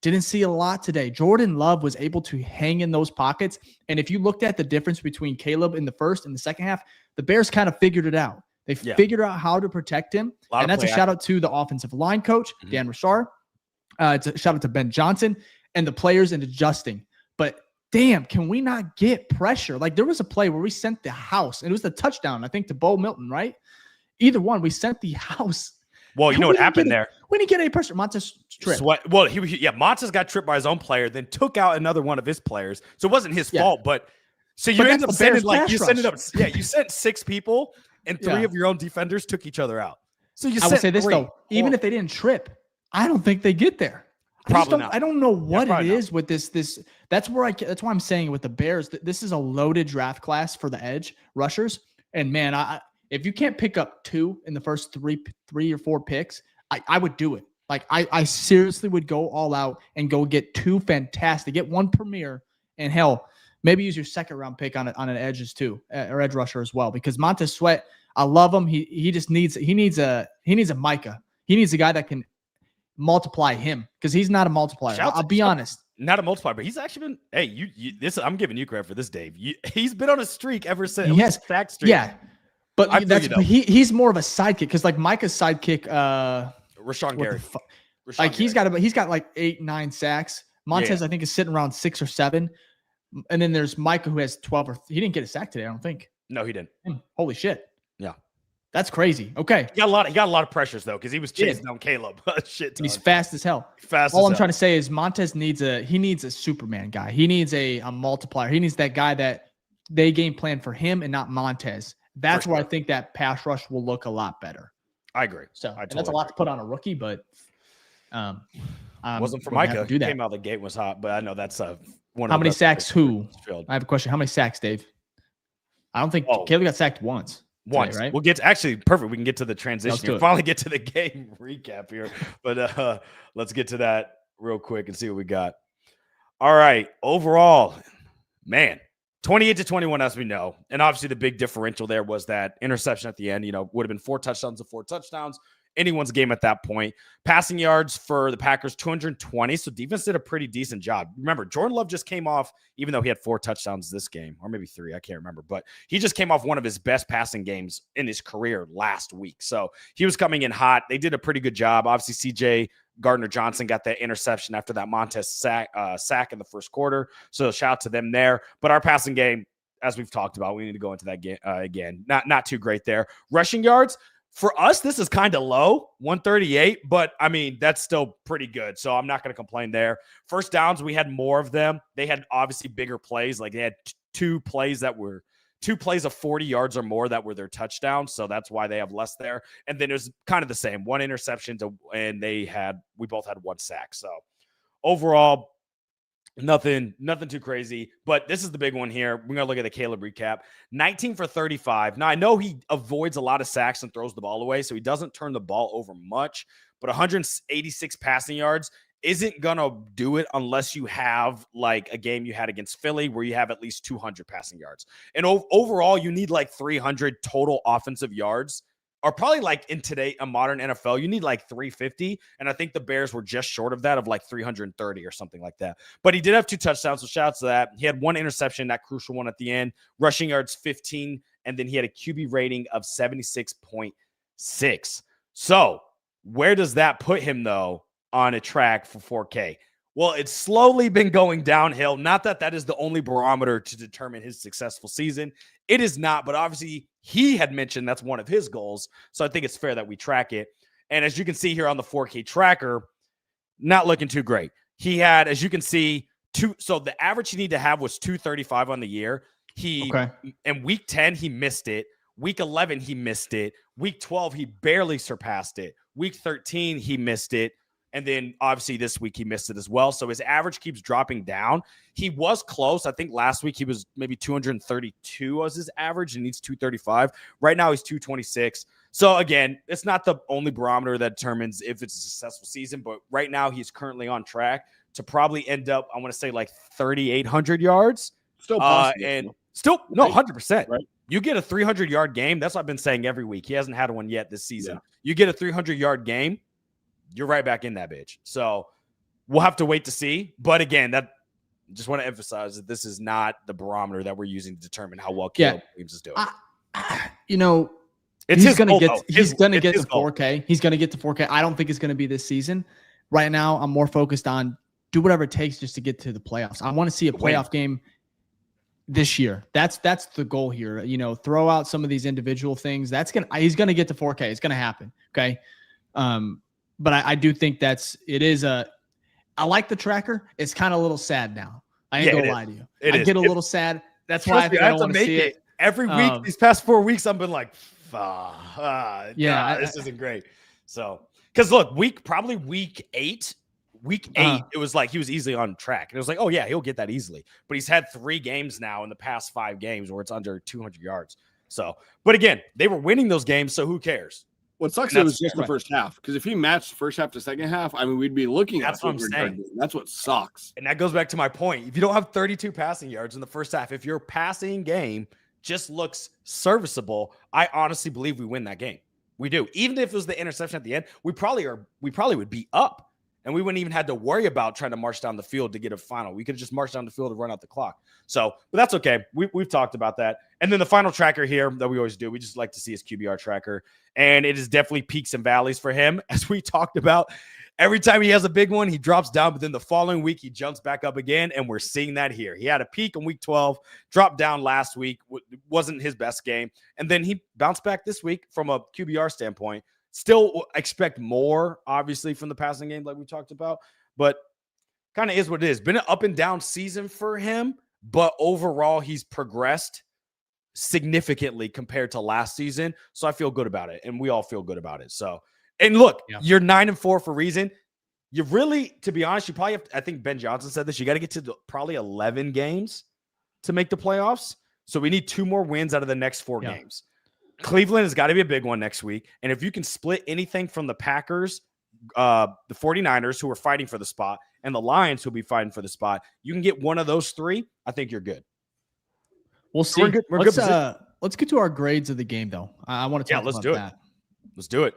didn't see a lot today. Jordan Love was able to hang in those pockets. And if you looked at the difference between Caleb in the first and the second half, the Bears kind of figured it out. They figured out how to protect him. And that's a shout out to the offensive line coach, Dan Rashard. It's a shout out to Ben Johnson and the players in adjusting. But damn, can we not get pressure? Like there was a play where we sent the house, and it was the touchdown, I think, to Bo Milton, right? Either one, we sent the house. Well, you know what happened there? We didn't get any pressure. Montez tripped. Well, Montez got tripped by his own player, then took out another one of his players. So it wasn't his fault, but so you ended up sending you sent 6 people, and 3 of your own defenders took each other out. So I will say this though, even if they didn't trip, I don't think they get there. Probably not. I don't know what it is with this. That's why I'm saying with the Bears, this is a loaded draft class for the edge rushers. And man, if you can't pick up 2 in the first three or 4 picks, I would do it. Like I seriously would go all out and go get 2 fantastic, get 1 premier, and hell, maybe use your second round pick on an edges too, or edge rusher as well. Because Montez Sweat, I love him. He needs a Micah. He needs a guy that can multiply him because he's not a multiplier. I'll be honest. Not a multiplier, but he's actually been. I'm giving you credit for this, Dave. He's been on a streak ever since. Yes, sack streak. Yeah, but he's more of a sidekick because like Micah's sidekick, Rashawn Gary. He's got like 8-9 sacks. Montez I think is sitting around 6 or 7, and then there's Micah who has 12 he didn't get a sack today. I don't think. No, he didn't. Holy shit. Yeah. That's crazy. Okay. He got a lot of pressures though, because he was chasing down Caleb. Shit. He's fast as hell. All I'm trying to say is Montez needs a Superman guy. He needs a multiplier. He needs that guy that they game plan for him and not Montez. That's where I think that pass rush will look a lot better. I agree. So that's a lot to put on a rookie, but wasn't for Micah. He came out the gate was hot, but I know that's one. How many sacks? I have a question. How many sacks, Dave? I don't think Caleb got sacked once. Today, right? We'll get to, perfect. We can get to the transition here. Finally get to the game recap here. But let's get to that real quick and see what we got. All right. Overall, man, 28-21, as we know. And obviously the big differential there was that interception at the end, would have been 4 touchdowns to 4 touchdowns. Anyone's game at that point. Passing yards for the Packers, 220. So defense did a pretty decent job. Remember, Jordan Love just came off, even though he had 4 touchdowns this game, or maybe 3, I can't remember, but he just came off one of his best passing games in his career last week. So he was coming in hot. They did a pretty good job. Obviously, CJ Gardner-Johnson got that interception after that Montez sack in the first quarter. So shout out to them there. But our passing game, as we've talked about, we need to go into that game again. Not too great there. Rushing yards, for us, this is kind of low, 138, but I mean, that's still pretty good. So I'm not going to complain there. First downs, we had more of them. They had obviously bigger plays. Like they had 2 plays of 40 yards or more that were their touchdowns. So that's why they have less there. And then it was kind of the same, 1 interception and we both had 1 sack. So overall, nothing too crazy, but this is the big one here. We're going to look at the Caleb recap. 19 for 35. Now, I know he avoids a lot of sacks and throws the ball away, so he doesn't turn the ball over much, but 186 passing yards isn't going to do it unless you have like a game you had against Philly where you have at least 200 passing yards. And overall, you need like 300 total offensive yards, or probably like in a modern NFL, you need like 350. And I think the Bears were just short of that, of like 330 or something like that. But he did have 2 touchdowns, so shout out to that. He had 1 interception, that crucial one at the end, rushing yards 15, and then he had a QB rating of 76.6. So where does that put him, though, on a track for 4K? Well, it's slowly been going downhill. Not that that is the only barometer to determine his successful season. It is not, but obviously he had mentioned that's one of his goals. So I think it's fair that we track it. And as you can see here on the 4K tracker, not looking too great. He had, as you can see, so the average he needed to have was 235 on the year. In week 10, he missed it. Week 11, he missed it. Week 12, he barely surpassed it. Week 13, he missed it. And then obviously this week he missed it as well. So his average keeps dropping down. He was close. I think last week he was maybe 232 was his average and needs 235. Right now he's 226. So again, it's not the only barometer that determines if it's a successful season, but right now he's currently on track to probably end up, I want to say like 3,800 yards. Still possible. And still, no, 100%. Right. You get a 300-yard game. That's what I've been saying every week. He hasn't had one yet this season. Yeah. You get a 300-yard game, you're right back in that bitch. So we'll have to wait to see. But again, that just want to emphasize that this is not the barometer that we're using to determine how well Caleb Williams is doing. He's going to get to 4K. He's going to get to 4K. I don't think it's going to be this season. Right now, I'm more focused on do whatever it takes just to get to the playoffs. I want to see a playoff game this year. That's the goal here. Throw out some of these individual things. He's going to get to 4K. It's going to happen. Okay. But I do think I like the tracker. It's kind of a little sad now. I ain't gonna lie to you. I get a little sad. That's why I don't want to see it. Every week, these past 4 weeks, I've been like, this isn't great. So, because look, week 8, it was like he was easily on track. And it was like, oh yeah, he'll get that easily. But he's had 3 games now in the past 5 games where it's under 200 yards. So, but again, they were winning those games, so who cares? What sucks, it was just the first half. Because if he matched the first half to second half, we'd be looking at that's what I'm saying. That's what sucks. And that goes back to my point. If you don't have 32 passing yards in the first half, if your passing game just looks serviceable, I honestly believe we win that game. We do. Even if it was the interception at the end, we probably would be up. And we wouldn't even have to worry about trying to march down the field to get a final. We could just march down the field and run out the clock. So, but that's okay. We've talked about that. And then the final tracker here that we always do, we just like to see his QBR tracker. And it is definitely peaks and valleys for him. As we talked about, every time he has a big one, he drops down. But then the following week, he jumps back up again. And we're seeing that here. He had a peak in week 12, dropped down last week. Wasn't his best game. And then he bounced back this week from a QBR standpoint. Still expect more, obviously, from the passing game like we talked about, but kind of is what it is. Been an up and down season for him, but overall, he's progressed significantly compared to last season. So I feel good about it, and we all feel good about it. So, and look, you're 9-4 for a reason. You really, to be honest, you probably have to, I think Ben Johnson said this, you got to get to probably 11 games to make the playoffs. So we need 2 more wins out of the next 4 games. Cleveland has got to be a big one next week. And if you can split anything from the Packers, the 49ers, who are fighting for the spot, and the Lions, who will be fighting for the spot, you can get one of those 3, I think you're good. We'll see. Let's get to our grades of the game, though. I want to talk about that. Let's do it.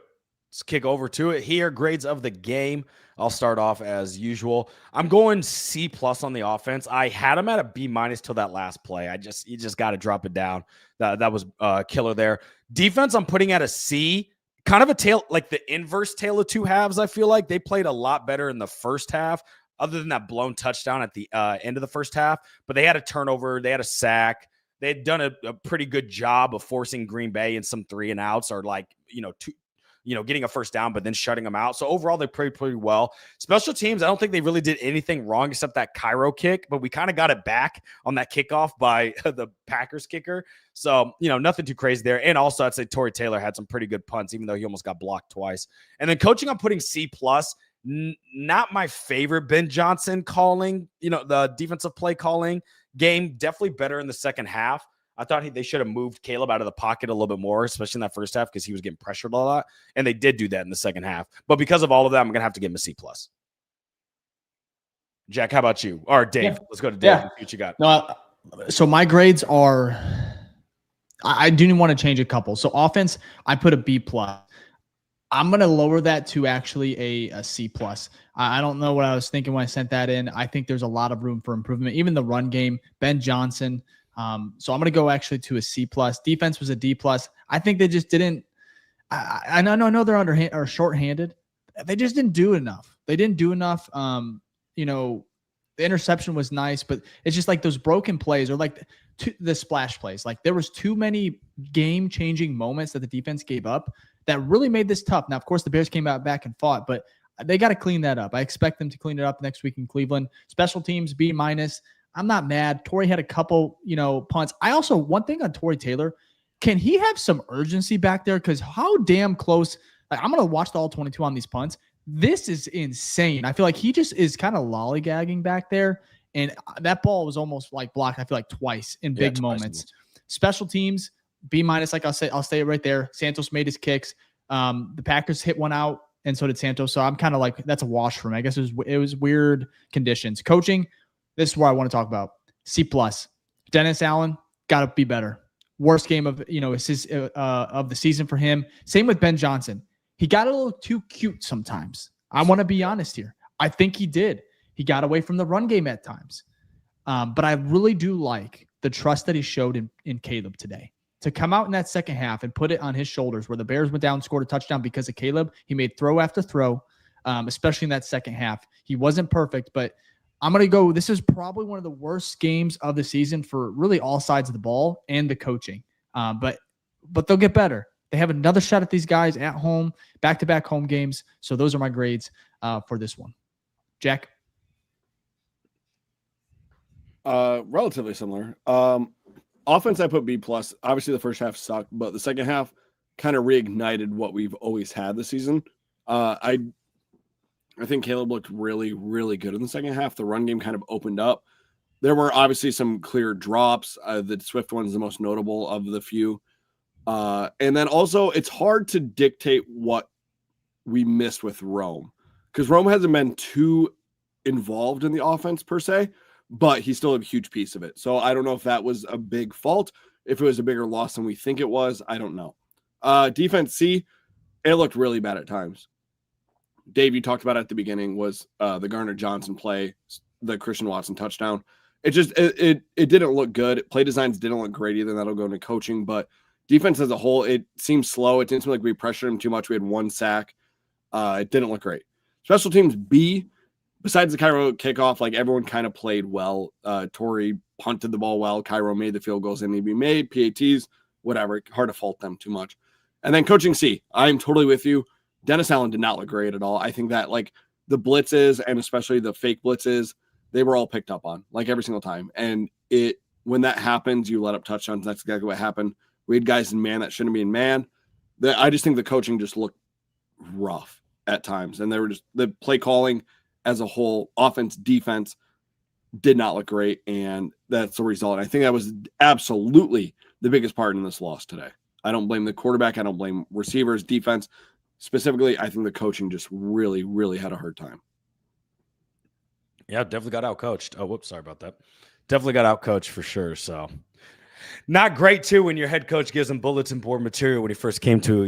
Let's kick over to it here. Grades of the game. I'll start off as usual. I'm going C+ on the offense. I had him at a B- till that last play. You just got to drop it down. That was killer there. Defense, I'm putting at a C. Kind of a tail, like the inverse tale of 2 halves. I feel like they played a lot better in the first half, other than that blown touchdown at the end of the first half. But they had a turnover. They had a sack. They had done a pretty good job of forcing Green Bay in some 3-and-outs, or getting a first down, but then shutting them out. So overall, they played pretty well. Special teams, I don't think they really did anything wrong except that Cairo kick, but we kind of got it back on that kickoff by the Packers kicker. So, nothing too crazy there. And also, I'd say Torrey Taylor had some pretty good punts, even though he almost got blocked twice. And then coaching, I'm putting C+. Not my favorite Ben Johnson calling, the defensive play calling game. Definitely better in the second half. I thought they should have moved Caleb out of the pocket a little bit more, especially in that first half, because he was getting pressured a lot. And they did do that in the second half. But because of all of that, I'm going to have to give him a C+. Jack, how about you? Or Dave? Yeah. Let's go to Dave. Yeah. What you got? No, so my grades are, I do want to change a couple. So offense, I put a B+. I'm going to lower that to actually a C+. I don't know what I was thinking when I sent that in. I think there's a lot of room for improvement. Even the run game, Ben Johnson. So I'm going to go actually to a C+. Defense was a D+. I think they just didn't. I know they're underhand or shorthanded. They just didn't do enough. They didn't do enough. The interception was nice, but it's just like those broken plays or like the splash plays. Like there was too many game-changing moments that the defense gave up that really made this tough. Now, of course, the Bears came out back and fought, but they got to clean that up. I expect them to clean it up next week in Cleveland. Special teams, B-. I'm not mad. Torrey had a couple, punts. One thing on Torrey Taylor, can he have some urgency back there? Because how damn close. Like, I'm going to watch the all 22 on these punts. This is insane. I feel like he just is kind of lollygagging back there. And that ball was almost like blocked, I feel like twice in big moments. Special teams, B-. Like I'll say it right there. Santos made his kicks. The Packers hit one out, and so did Santos. So I'm kind of like, that's a wash for me. I guess it was weird conditions. Coaching, this is where I want to talk about. C+. Dennis Allen, got to be better. Worst game of the season for him. Same with Ben Johnson. He got a little too cute sometimes. I want to be honest here. I think he did. He got away from the run game at times. But I really do like the trust that he showed in Caleb today. To come out in that second half and put it on his shoulders where the Bears went down, scored a touchdown because of Caleb. He made throw after throw, especially in that second half. He wasn't perfect, but I'm going to go. This is probably one of the worst games of the season for really all sides of the ball and the coaching. But they'll get better. They have another shot at these guys at home, back-to-back home games. So those are my grades for this one. Jack? Relatively similar. Offense, I put B+. Obviously, the first half sucked, but the second half kind of reignited what we've always had this season. I think Caleb looked really, really good in the second half. The run game kind of opened up. There were obviously some clear drops. The Swift one is the most notable of the few. And then also, it's hard to dictate what we missed with Rome because Rome hasn't been too involved in the offense per se, but he's still a huge piece of it. So I don't know if that was a big fault, if it was a bigger loss than we think it was. I don't know. Defense C, it looked really bad at times. Dave, you talked about at the beginning was the Garner Johnson play, the Christian Watson touchdown. It just it didn't look good. Play designs didn't look great either. That'll go into coaching, but defense as a whole, it seemed slow. It didn't seem like we pressured him too much. We had one sack. It didn't look great. Special teams B, besides the Cairo kickoff, like everyone kind of played well. Torrey punted the ball well. Cairo made the field goals that need to be made. PATs, whatever. Hard to fault them too much. And then coaching C, I'm totally with you. Dennis Allen did not look great at all. I think that like the blitzes and especially the fake blitzes, they were all picked up on like every single time. And when that happens, you let up touchdowns. That's exactly what happened. We had guys in man that shouldn't be in man. I just think the coaching just looked rough at times. And they were just the play calling as a whole, offense, defense, did not look great. And that's the result. I think that was absolutely the biggest part in this loss today. I don't blame the quarterback. I don't blame receivers, defense. Specifically, I think the coaching just really, really had a hard time. Yeah, definitely got outcoached. Oh, whoops, sorry about that. Definitely got outcoached for sure. So not great too when your head coach gives them bulletin board material when he first came to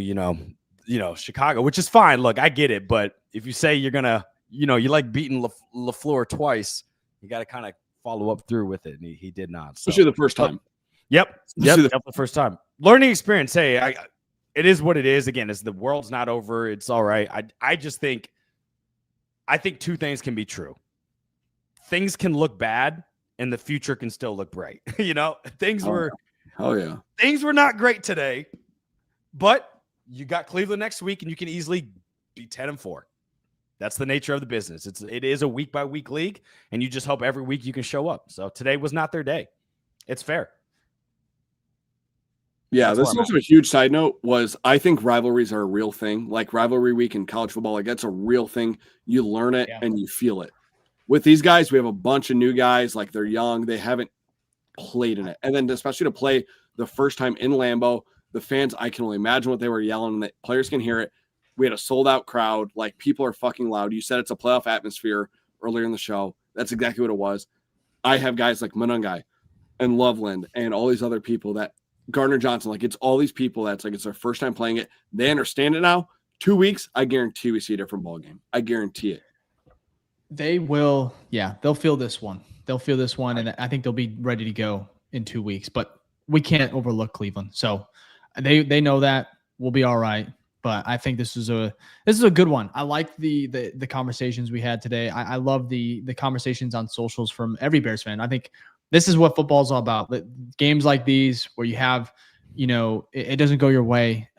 Chicago, which is fine. Look, I get it, but if you say you're gonna, you like beating LaFleur twice, you got to kind of follow up through with it, and he did not. So. Especially the first time. Yep, the first time. Learning experience. Hey, it is what it is. Again, it's the world's not over. It's all right. I think two things can be true. Things can look bad, and the future can still look bright. Things were not great today, but you got Cleveland next week, and you can easily be 10-4. That's the nature of the business. It is a week by week league, and you just hope every week you can show up. So today was not their day. It's fair. Yeah, this is also a huge side note was I think rivalries are a real thing. Like rivalry week in college football, like that's a real thing. You learn it and you feel it. With these guys, we have a bunch of new guys. Like they're young. They haven't played in it. And then especially to play the first time in Lambeau, the fans, I can only imagine what they were yelling. And the players can hear it. We had a sold out crowd. Like people are fucking loud. You said it's a playoff atmosphere earlier in the show. That's exactly what it was. I have guys like Monungai and Loveland and all these other people that Gardner Johnson, like it's all these people that's like it's their first time playing it. They understand it now. 2 weeks, I guarantee we see a different ball game. I guarantee it. They will, they'll feel this one. They'll feel this one, and I think they'll be ready to go in 2 weeks. But we can't overlook Cleveland. So they know that. We'll be all right. But I think this is a good one. I like the conversations we had today. I love the conversations on socials from every Bears fan. I think this is what football is all about. Games like these where you have, it doesn't go your way.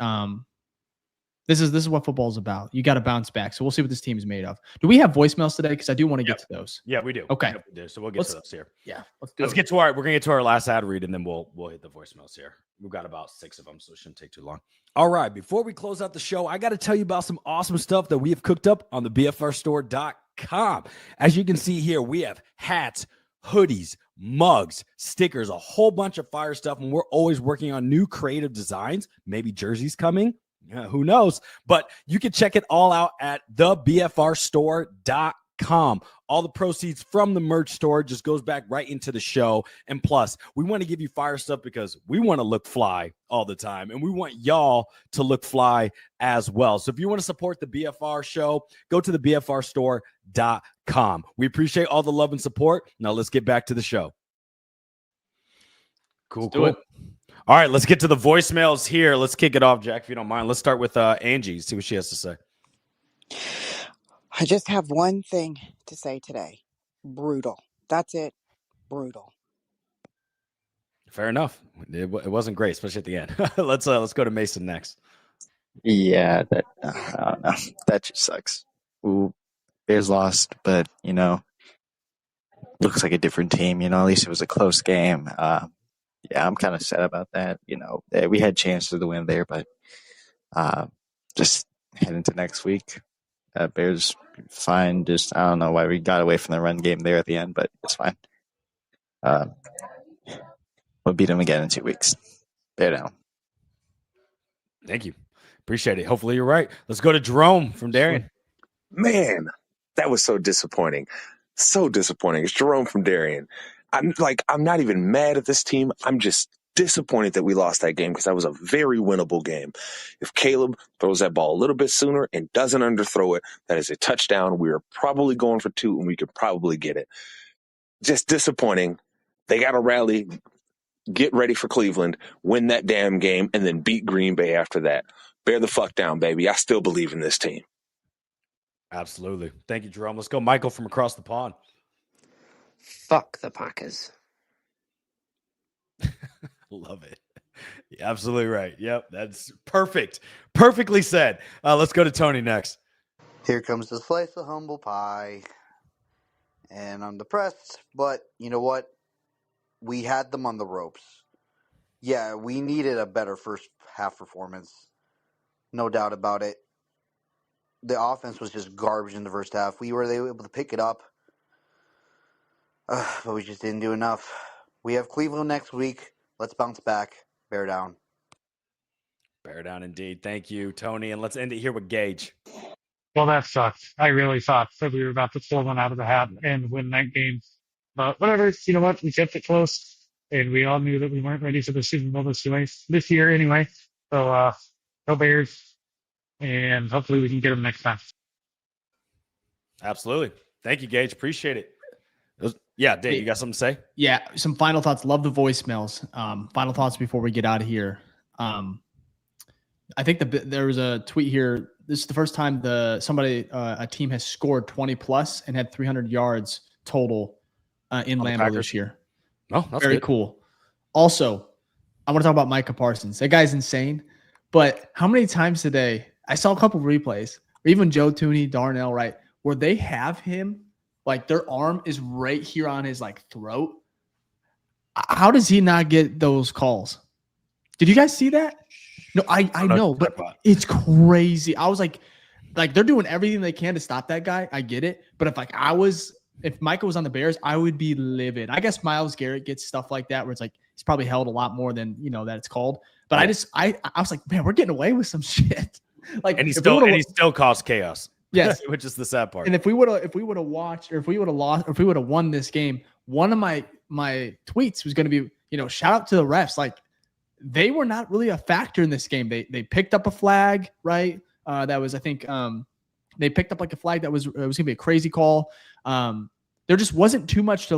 This is what football is about. You got to bounce back. So we'll see what this team is made of. Do we have voicemails today? Because I do want to get to those. Yeah, we do. Okay. Yep, we do. So we'll get to those here. Yeah. Let's get to we're gonna get to our last ad read, and then we'll hit the voicemails here. We've got about 6 of them, so it shouldn't take too long. All right. Before we close out the show, I got to tell you about some awesome stuff that we have cooked up on the BFRstore.com. As you can see here, we have hats, hoodies, mugs, stickers, a whole bunch of fire stuff, and we're always working on new creative designs. Maybe jerseys coming. Yeah, who knows? But you can check it all out at thebfrstore.com. All the proceeds from the merch store just goes back right into the show. And plus, we want to give you fire stuff because we want to look fly all the time. And we want y'all to look fly as well. So if you want to support the BFR show, go to thebfrstore.com. We appreciate all the love and support. Now let's get back to the show. Cool. All right, let's get to the voicemails here. Let's kick it off, Jack, if you don't mind. Let's start with Angie, see what she has to say. I just have one thing to say today. Brutal. That's it. Brutal. Fair enough. It wasn't great, especially at the end. Let's go to Mason next. Yeah, I don't know. That just sucks. Ooh, Bears lost, but, looks like a different team. At least it was a close game. Yeah, I'm kind of sad about that. We had chances to win there, but just head into next week. Bears fine. Just I don't know why we got away from the run game there at the end, but it's fine. We'll beat them again in 2 weeks. Bear down. Thank you. Appreciate it. Hopefully you're right. Let's go to Jerome from Darien. Man, that was so disappointing. So disappointing. It's Jerome from Darien. I'm not even mad at this team. I'm just disappointed that we lost that game because that was a very winnable game. If Caleb throws that ball a little bit sooner and doesn't underthrow it, that is a touchdown. We are probably going for 2 and we could probably get it. Just disappointing. They got to rally, get ready for Cleveland, win that damn game, and then beat Green Bay after that. Bear the fuck down, baby. I still believe in this team. Absolutely. Thank you, Jerome. Let's go Michael from across the pond. Fuck the Packers. Love it. You're absolutely right. Yep, that's perfect. Perfectly said. Let's go to Tony next. Here comes the slice of humble pie. And I'm depressed, but you know what? We had them on the ropes. Yeah, we needed a better first half performance. No doubt about it. The offense was just garbage in the first half. We were able to pick it up. But we just didn't do enough. We have Cleveland next week. Let's bounce back. Bear down. Bear down indeed. Thank you, Tony. And let's end it here with Gage. Well, that sucks. I really thought that we were about to pull one out of the hat and win that game. But whatever. You know what? We kept it close. And we all knew that we weren't ready for the Super Bowl this year anyway. So, go Bears. And hopefully we can get them next time. Absolutely. Thank you, Gage. Appreciate it. Yeah, Dave, you got something to say? Yeah, some final thoughts. Love the voicemails. Final thoughts before we get out of here. I think there was a tweet here. This is the first time a team has scored 20 plus and had 300 yards total in Lambeau this year. Oh, that's very good. Cool. Also, I want to talk about Micah Parsons. That guy's insane. But how many times today I saw a couple of replays, or even Joe Tooney, Darnell, right, where they have him. Like their arm is right here on his throat. How does he not get those calls? Did you guys see that? No, I know, but it's crazy. I was like they're doing everything they can to stop that guy. I get it. But if Micah was on the Bears, I would be livid. I guess Myles Garrett gets stuff like that where it's like he's probably held a lot more than that it's called. But I was like, man, we're getting away with some shit. And he still caused chaos. Yes, which is the sad part. And if we would have watched, or if we would have lost, or if we would have won this game, one of my tweets was going to be, shout out to the refs. Like, they were not really a factor in this game. They picked up a flag, right? That was, I think, they picked up like a flag that was going to be a crazy call. There just wasn't too much to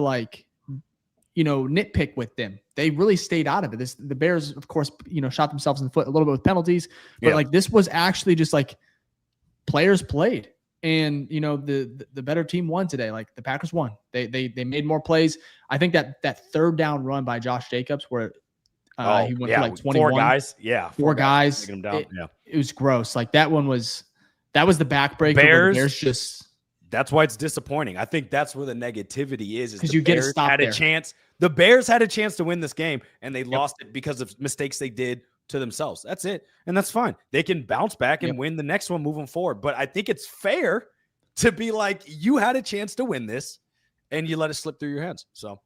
nitpick with them. They really stayed out of it. The Bears, of course, shot themselves in the foot a little bit with penalties, but this was actually just like players played, and the better team won today. Like, the Packers won. They made more plays. I think that third down run by Josh Jacobs where he went for like 21. Four guys. Taking him down. It was gross. Like, that was the backbreaker. Bears just. That's why it's disappointing. I think that's where the negativity is because you get a stop had there. A chance. The Bears had a chance to win this game, and they lost it because of mistakes they did to themselves. That's it, and that's fine. They can bounce back and win the next one moving forward. But I think it's fair to be like, you had a chance to win this, and you let it slip through your hands. So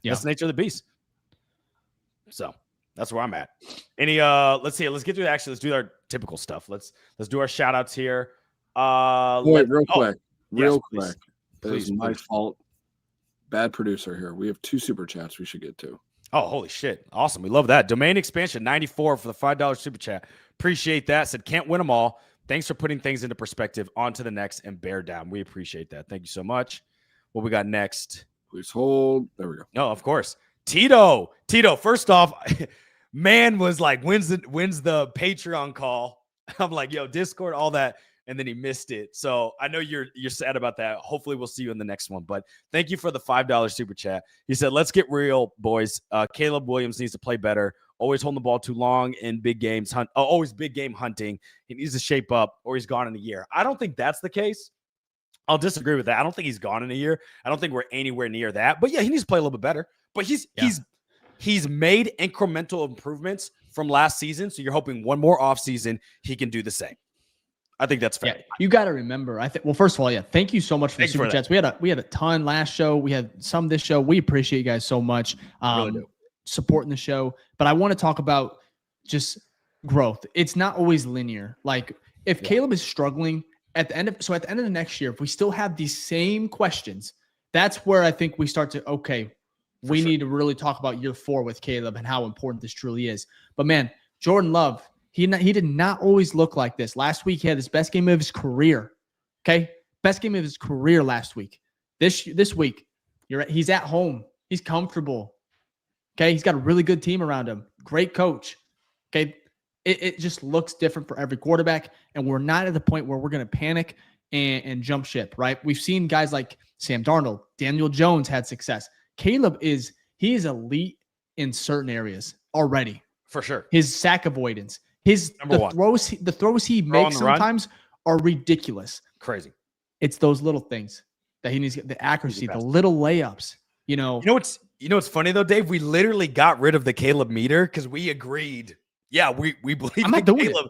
that's the nature of the beast. So that's where I'm at. Let's see. Let's get through let's do our typical stuff. Let's do our shout outs here. Real quick. Please. It was my fault. Bad producer here. We have 2 super chats we should get to. Oh, holy shit. Awesome. We love that. Domain Expansion 94 for the $5 super chat. Appreciate that. Said, can't win them all. Thanks for putting things into perspective. On to the next and bear down. We appreciate that. Thank you so much. What we got next? Please hold. There we go. No, of course. Tito, first off, man was like, when's the Patreon call? I'm like, yo, Discord, all that. And then he missed it. So I know you're sad about that. Hopefully we'll see you in the next one. But thank you for the $5 super chat. He said, let's get real, boys. Caleb Williams needs to play better. Always holding the ball too long in big games. Always big game hunting. He needs to shape up or he's gone in a year. I don't think that's the case. I'll disagree with that. I don't think he's gone in a year. I don't think we're anywhere near that. But yeah, he needs to play a little bit better. But he's made incremental improvements from last season. So you're hoping one more offseason he can do the same. I think that's fair. Yeah, you got to remember. Well, first of all, thank you so much for the super chats. We had a ton last show. We had some this show. We appreciate you guys so much supporting the show. But I want to talk about just growth. It's not always linear. Like, if Caleb is struggling at the end of the next year, if we still have these same questions, that's where I think we start to we need to really talk about year 4 with Caleb and how important this truly is. But man, Jordan Love. He did not always look like this. Last week, he had his best game of his career. Okay? Best game of his career last week. This week, he's at home. He's comfortable. Okay? He's got a really good team around him. Great coach. Okay? It just looks different for every quarterback, and we're not at the point where we're going to panic and jump ship, right? We've seen guys like Sam Darnold, Daniel Jones had success. Caleb is elite in certain areas already. For sure. His sack avoidance. The throws he makes sometimes are ridiculous. Crazy. It's those little things that he needs to get, the accuracy, the little layups. You know what's funny though, Dave? We literally got rid of the Caleb meter because we agreed. Yeah, we believe in Caleb.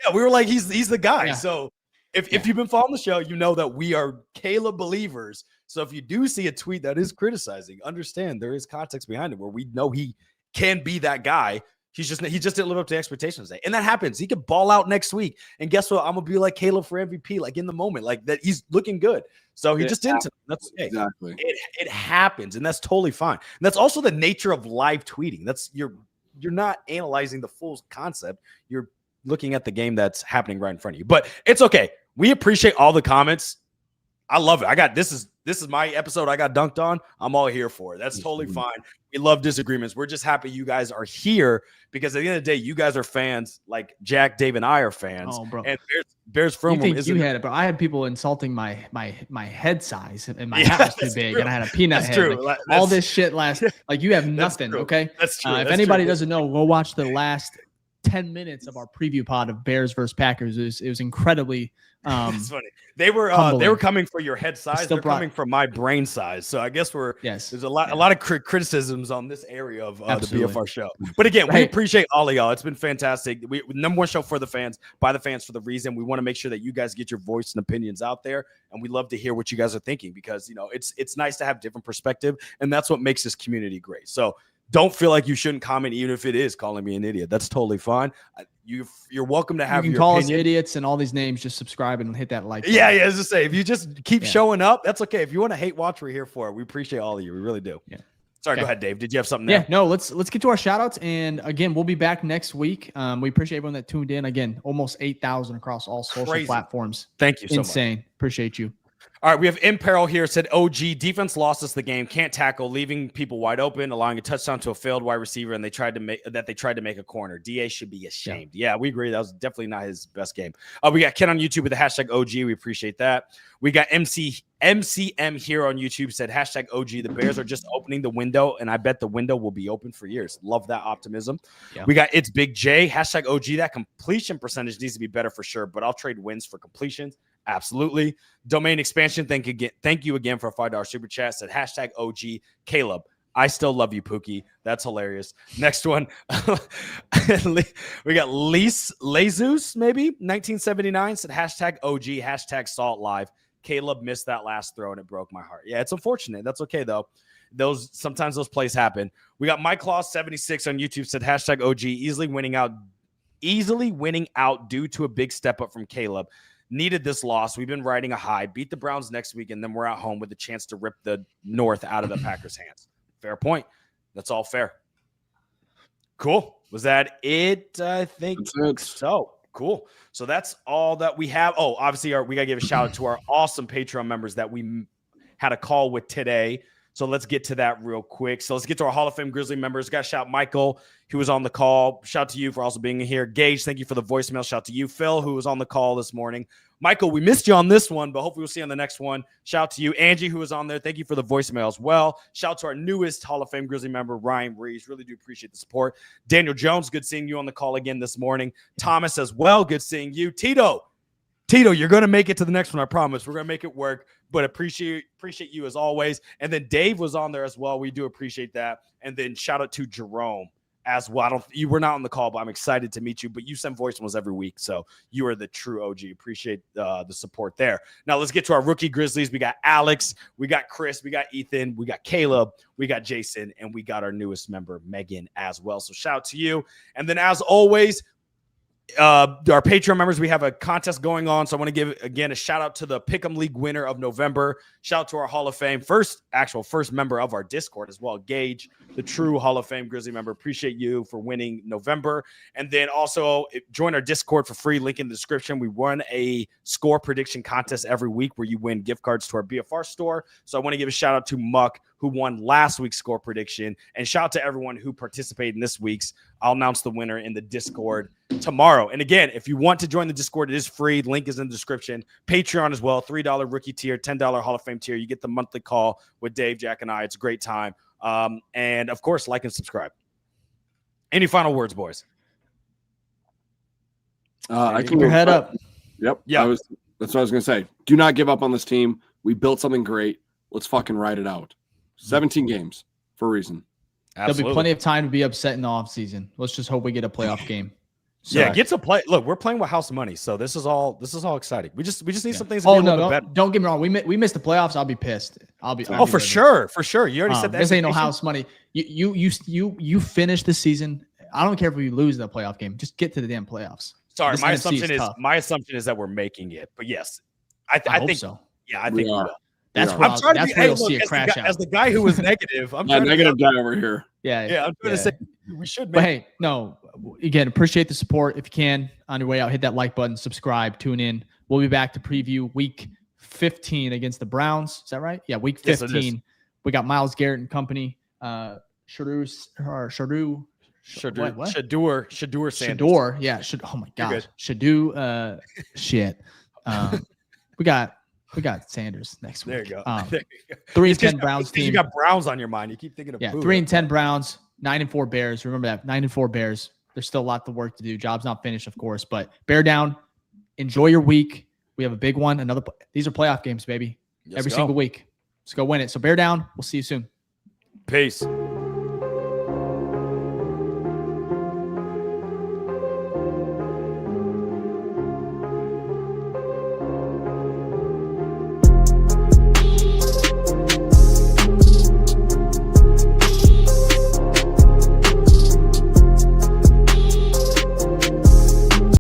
Yeah, we were like, he's the guy. Yeah. So if you've been following the show, you know that we are Caleb believers. So if you do see a tweet that is criticizing, understand there is context behind it where we know he can be that guy. He just didn't live up to expectations today. And that happens. He could ball out next week. And guess what? I'm going to be like Caleb for MVP, like in the moment, like that he's looking good. So he just didn't. That's okay. Exactly. It happens. And that's totally fine. And that's also the nature of live tweeting. You're not analyzing the full concept. You're looking at the game that's happening right in front of you. But it's okay. We appreciate all the comments. I love it. This is my episode I got dunked on. I'm all here for it. That's totally fine. We love disagreements. We're just happy you guys are here because at the end of the day, you guys are fans. Like Jack, Dave, and I are fans. Oh, bro. And Bears Film Room isn't. You had it, but I had people insulting my head size and my hat was too big, and I had a peanut head. True. Like, all this shit like you have nothing. Okay, that's true. If anybody doesn't know, go watch the last 10 minutes of our preview pod of Bears versus Packers. It was incredibly. It's funny. They were coming for your head size. They're coming for my brain size. So I guess there's a lot of criticisms on this area of the BFR show. But again, we appreciate all of y'all. It's been fantastic. We number one show for the fans, by the fans for the reason. We want to make sure that you guys get your voice and opinions out there, and we love to hear what you guys are thinking because it's nice to have different perspective, and that's what makes this community great. So don't feel like you shouldn't comment, even if it is calling me an idiot. That's totally fine. You're welcome to have you can your call opinion. Us idiots and all these names. Just subscribe and hit that like button. Yeah, as I say, if you just keep showing up, that's okay. If you want to hate watch, we're here for it. We appreciate all of you. We really do. Yeah. Sorry, go ahead, Dave. Did you have something? Yeah, no, let's get to our shout outs. And again, we'll be back next week. We appreciate everyone that tuned in. Again, almost 8,000 across all social platforms. Thank you so much. Insane. Appreciate you. All right, we have Imperil here. Said OG defense lost us the game. Can't tackle, leaving people wide open, allowing a touchdown to a failed wide receiver, and they tried to make a corner. DA should be ashamed. Yeah, we agree. That was definitely not his best game. We got Ken on YouTube with the hashtag OG. We appreciate that. We got MCM here on YouTube said hashtag OG. The Bears are just opening the window, and I bet the window will be open for years. Love that optimism. Yeah. We got It's Big J hashtag OG. That completion percentage needs to be better for sure, but I'll trade wins for completions. Absolutely. Domain expansion. Thank you again for a $5 super chat. Said hashtag OG Caleb. I still love you, Pookie. That's hilarious. Next one. We got Lezus, maybe 1979 said hashtag OG, hashtag Salt Live. Caleb missed that last throw and it broke my heart. Yeah, it's unfortunate. That's okay though. Sometimes those plays happen. We got Mike Claw 76 on YouTube said hashtag OG, easily winning out due to a big step up from Caleb. Needed this loss. We've been riding a high. Beat the Browns next week, and then we're at home with a chance to rip the North out of the Packers' hands. Fair point. That's all fair. Cool. Was that it? I think so. Cool. So that's all that we have. Oh, obviously, we got to give a shout out to our awesome Patreon members that we had a call with today. So let's get to that real quick. So let's get to our Hall of Fame Grizzly members. Got to shout Michael, who was on the call. Shout out to you for also being here. Gage, thank you for the voicemail. Shout out to you. Phil, who was on the call this morning. Michael, we missed you on this one, but hopefully we'll see you on the next one. Shout out to you. Angie, who was on there. Thank you for the voicemail as well. Shout out to our newest Hall of Fame Grizzly member, Ryan Reeves. Really do appreciate the support. Daniel Jones, good seeing you on the call again this morning. Thomas as well, good seeing you. Tito, you're going to make it to the next one, I promise. We're going to make it work, but appreciate you as always. And then Dave was on there as well. We do appreciate that. And then shout out to Jerome as well. You were not on the call, but I'm excited to meet you. But you send voicemails every week, so you are the true OG. Appreciate the support there. Now let's get to our rookie Grizzlies. We got Alex, we got Chris, we got Ethan, we got Caleb, we got Jason, and we got our newest member, Megan, as well. So shout out to you. And then as always, our Patreon members, we have a contest going on. So I want to give again a shout out to the Pick'em League winner of November. Shout out to our Hall of Fame first member of our Discord as well, Gage, the true Hall of Fame Grizzly member. Appreciate you for winning November. And then also join our Discord for free. Link in the description. We run a score prediction contest every week where you win gift cards to our BFR store. So I want to give a shout out to Muck, who won last week's score prediction, and shout out to everyone who participated in this week's. I'll announce the winner in the Discord tomorrow. And again, if you want to join the Discord, it is free. Link is in the description. Patreon as well, $3 rookie tier, $10 Hall of Fame tier. You get the monthly call with Dave, Jack, and I. It's a great time. And of course, like and subscribe. Any final words, boys? I can keep your head up. Yep. Yeah. That's what I was going to say. Do not give up on this team. We built something great. Let's fucking ride it out. 17 games for a reason. Absolutely. There'll be plenty of time to be upset in the offseason. Let's just hope we get a playoff game. So, yeah, get to play. Look, we're playing with house money, so this is all exciting. We just need some things. To don't get me wrong. We missed the playoffs. I'll be pissed. I'll be for sure. You already said that. This ain't no house money. You finish the season. I don't care if we lose the playoff game. Just get to the damn playoffs. Sorry, my assumption is that we're making it. But yes, I think so. Yeah, I think we will. That's where you'll see a crash out. As the guy who was negative, I'm negative guy over here. Yeah, I'm trying to say we should. But hey, no. Again, appreciate the support. If you can, on your way out, hit that like button, subscribe, tune in. We'll be back to preview Week 15 against the Browns. Is that right? Yeah, Week 15. Yes, we got Myles Garrett and company. Shadur Sanders. Yeah. Oh my gosh. Shadu. Shit. We got Sanders next week. There you go. 3-10 Browns team. You got Browns on your mind. You keep thinking of 3-10 Browns, 9-4 Bears. Remember that 9-4 Bears. There's still a lot of work to do. Job's not finished, of course, but bear down. Enjoy your week. We have a big one. These are playoff games, baby. Every single week. Let's go win it. So bear down. We'll see you soon. Peace.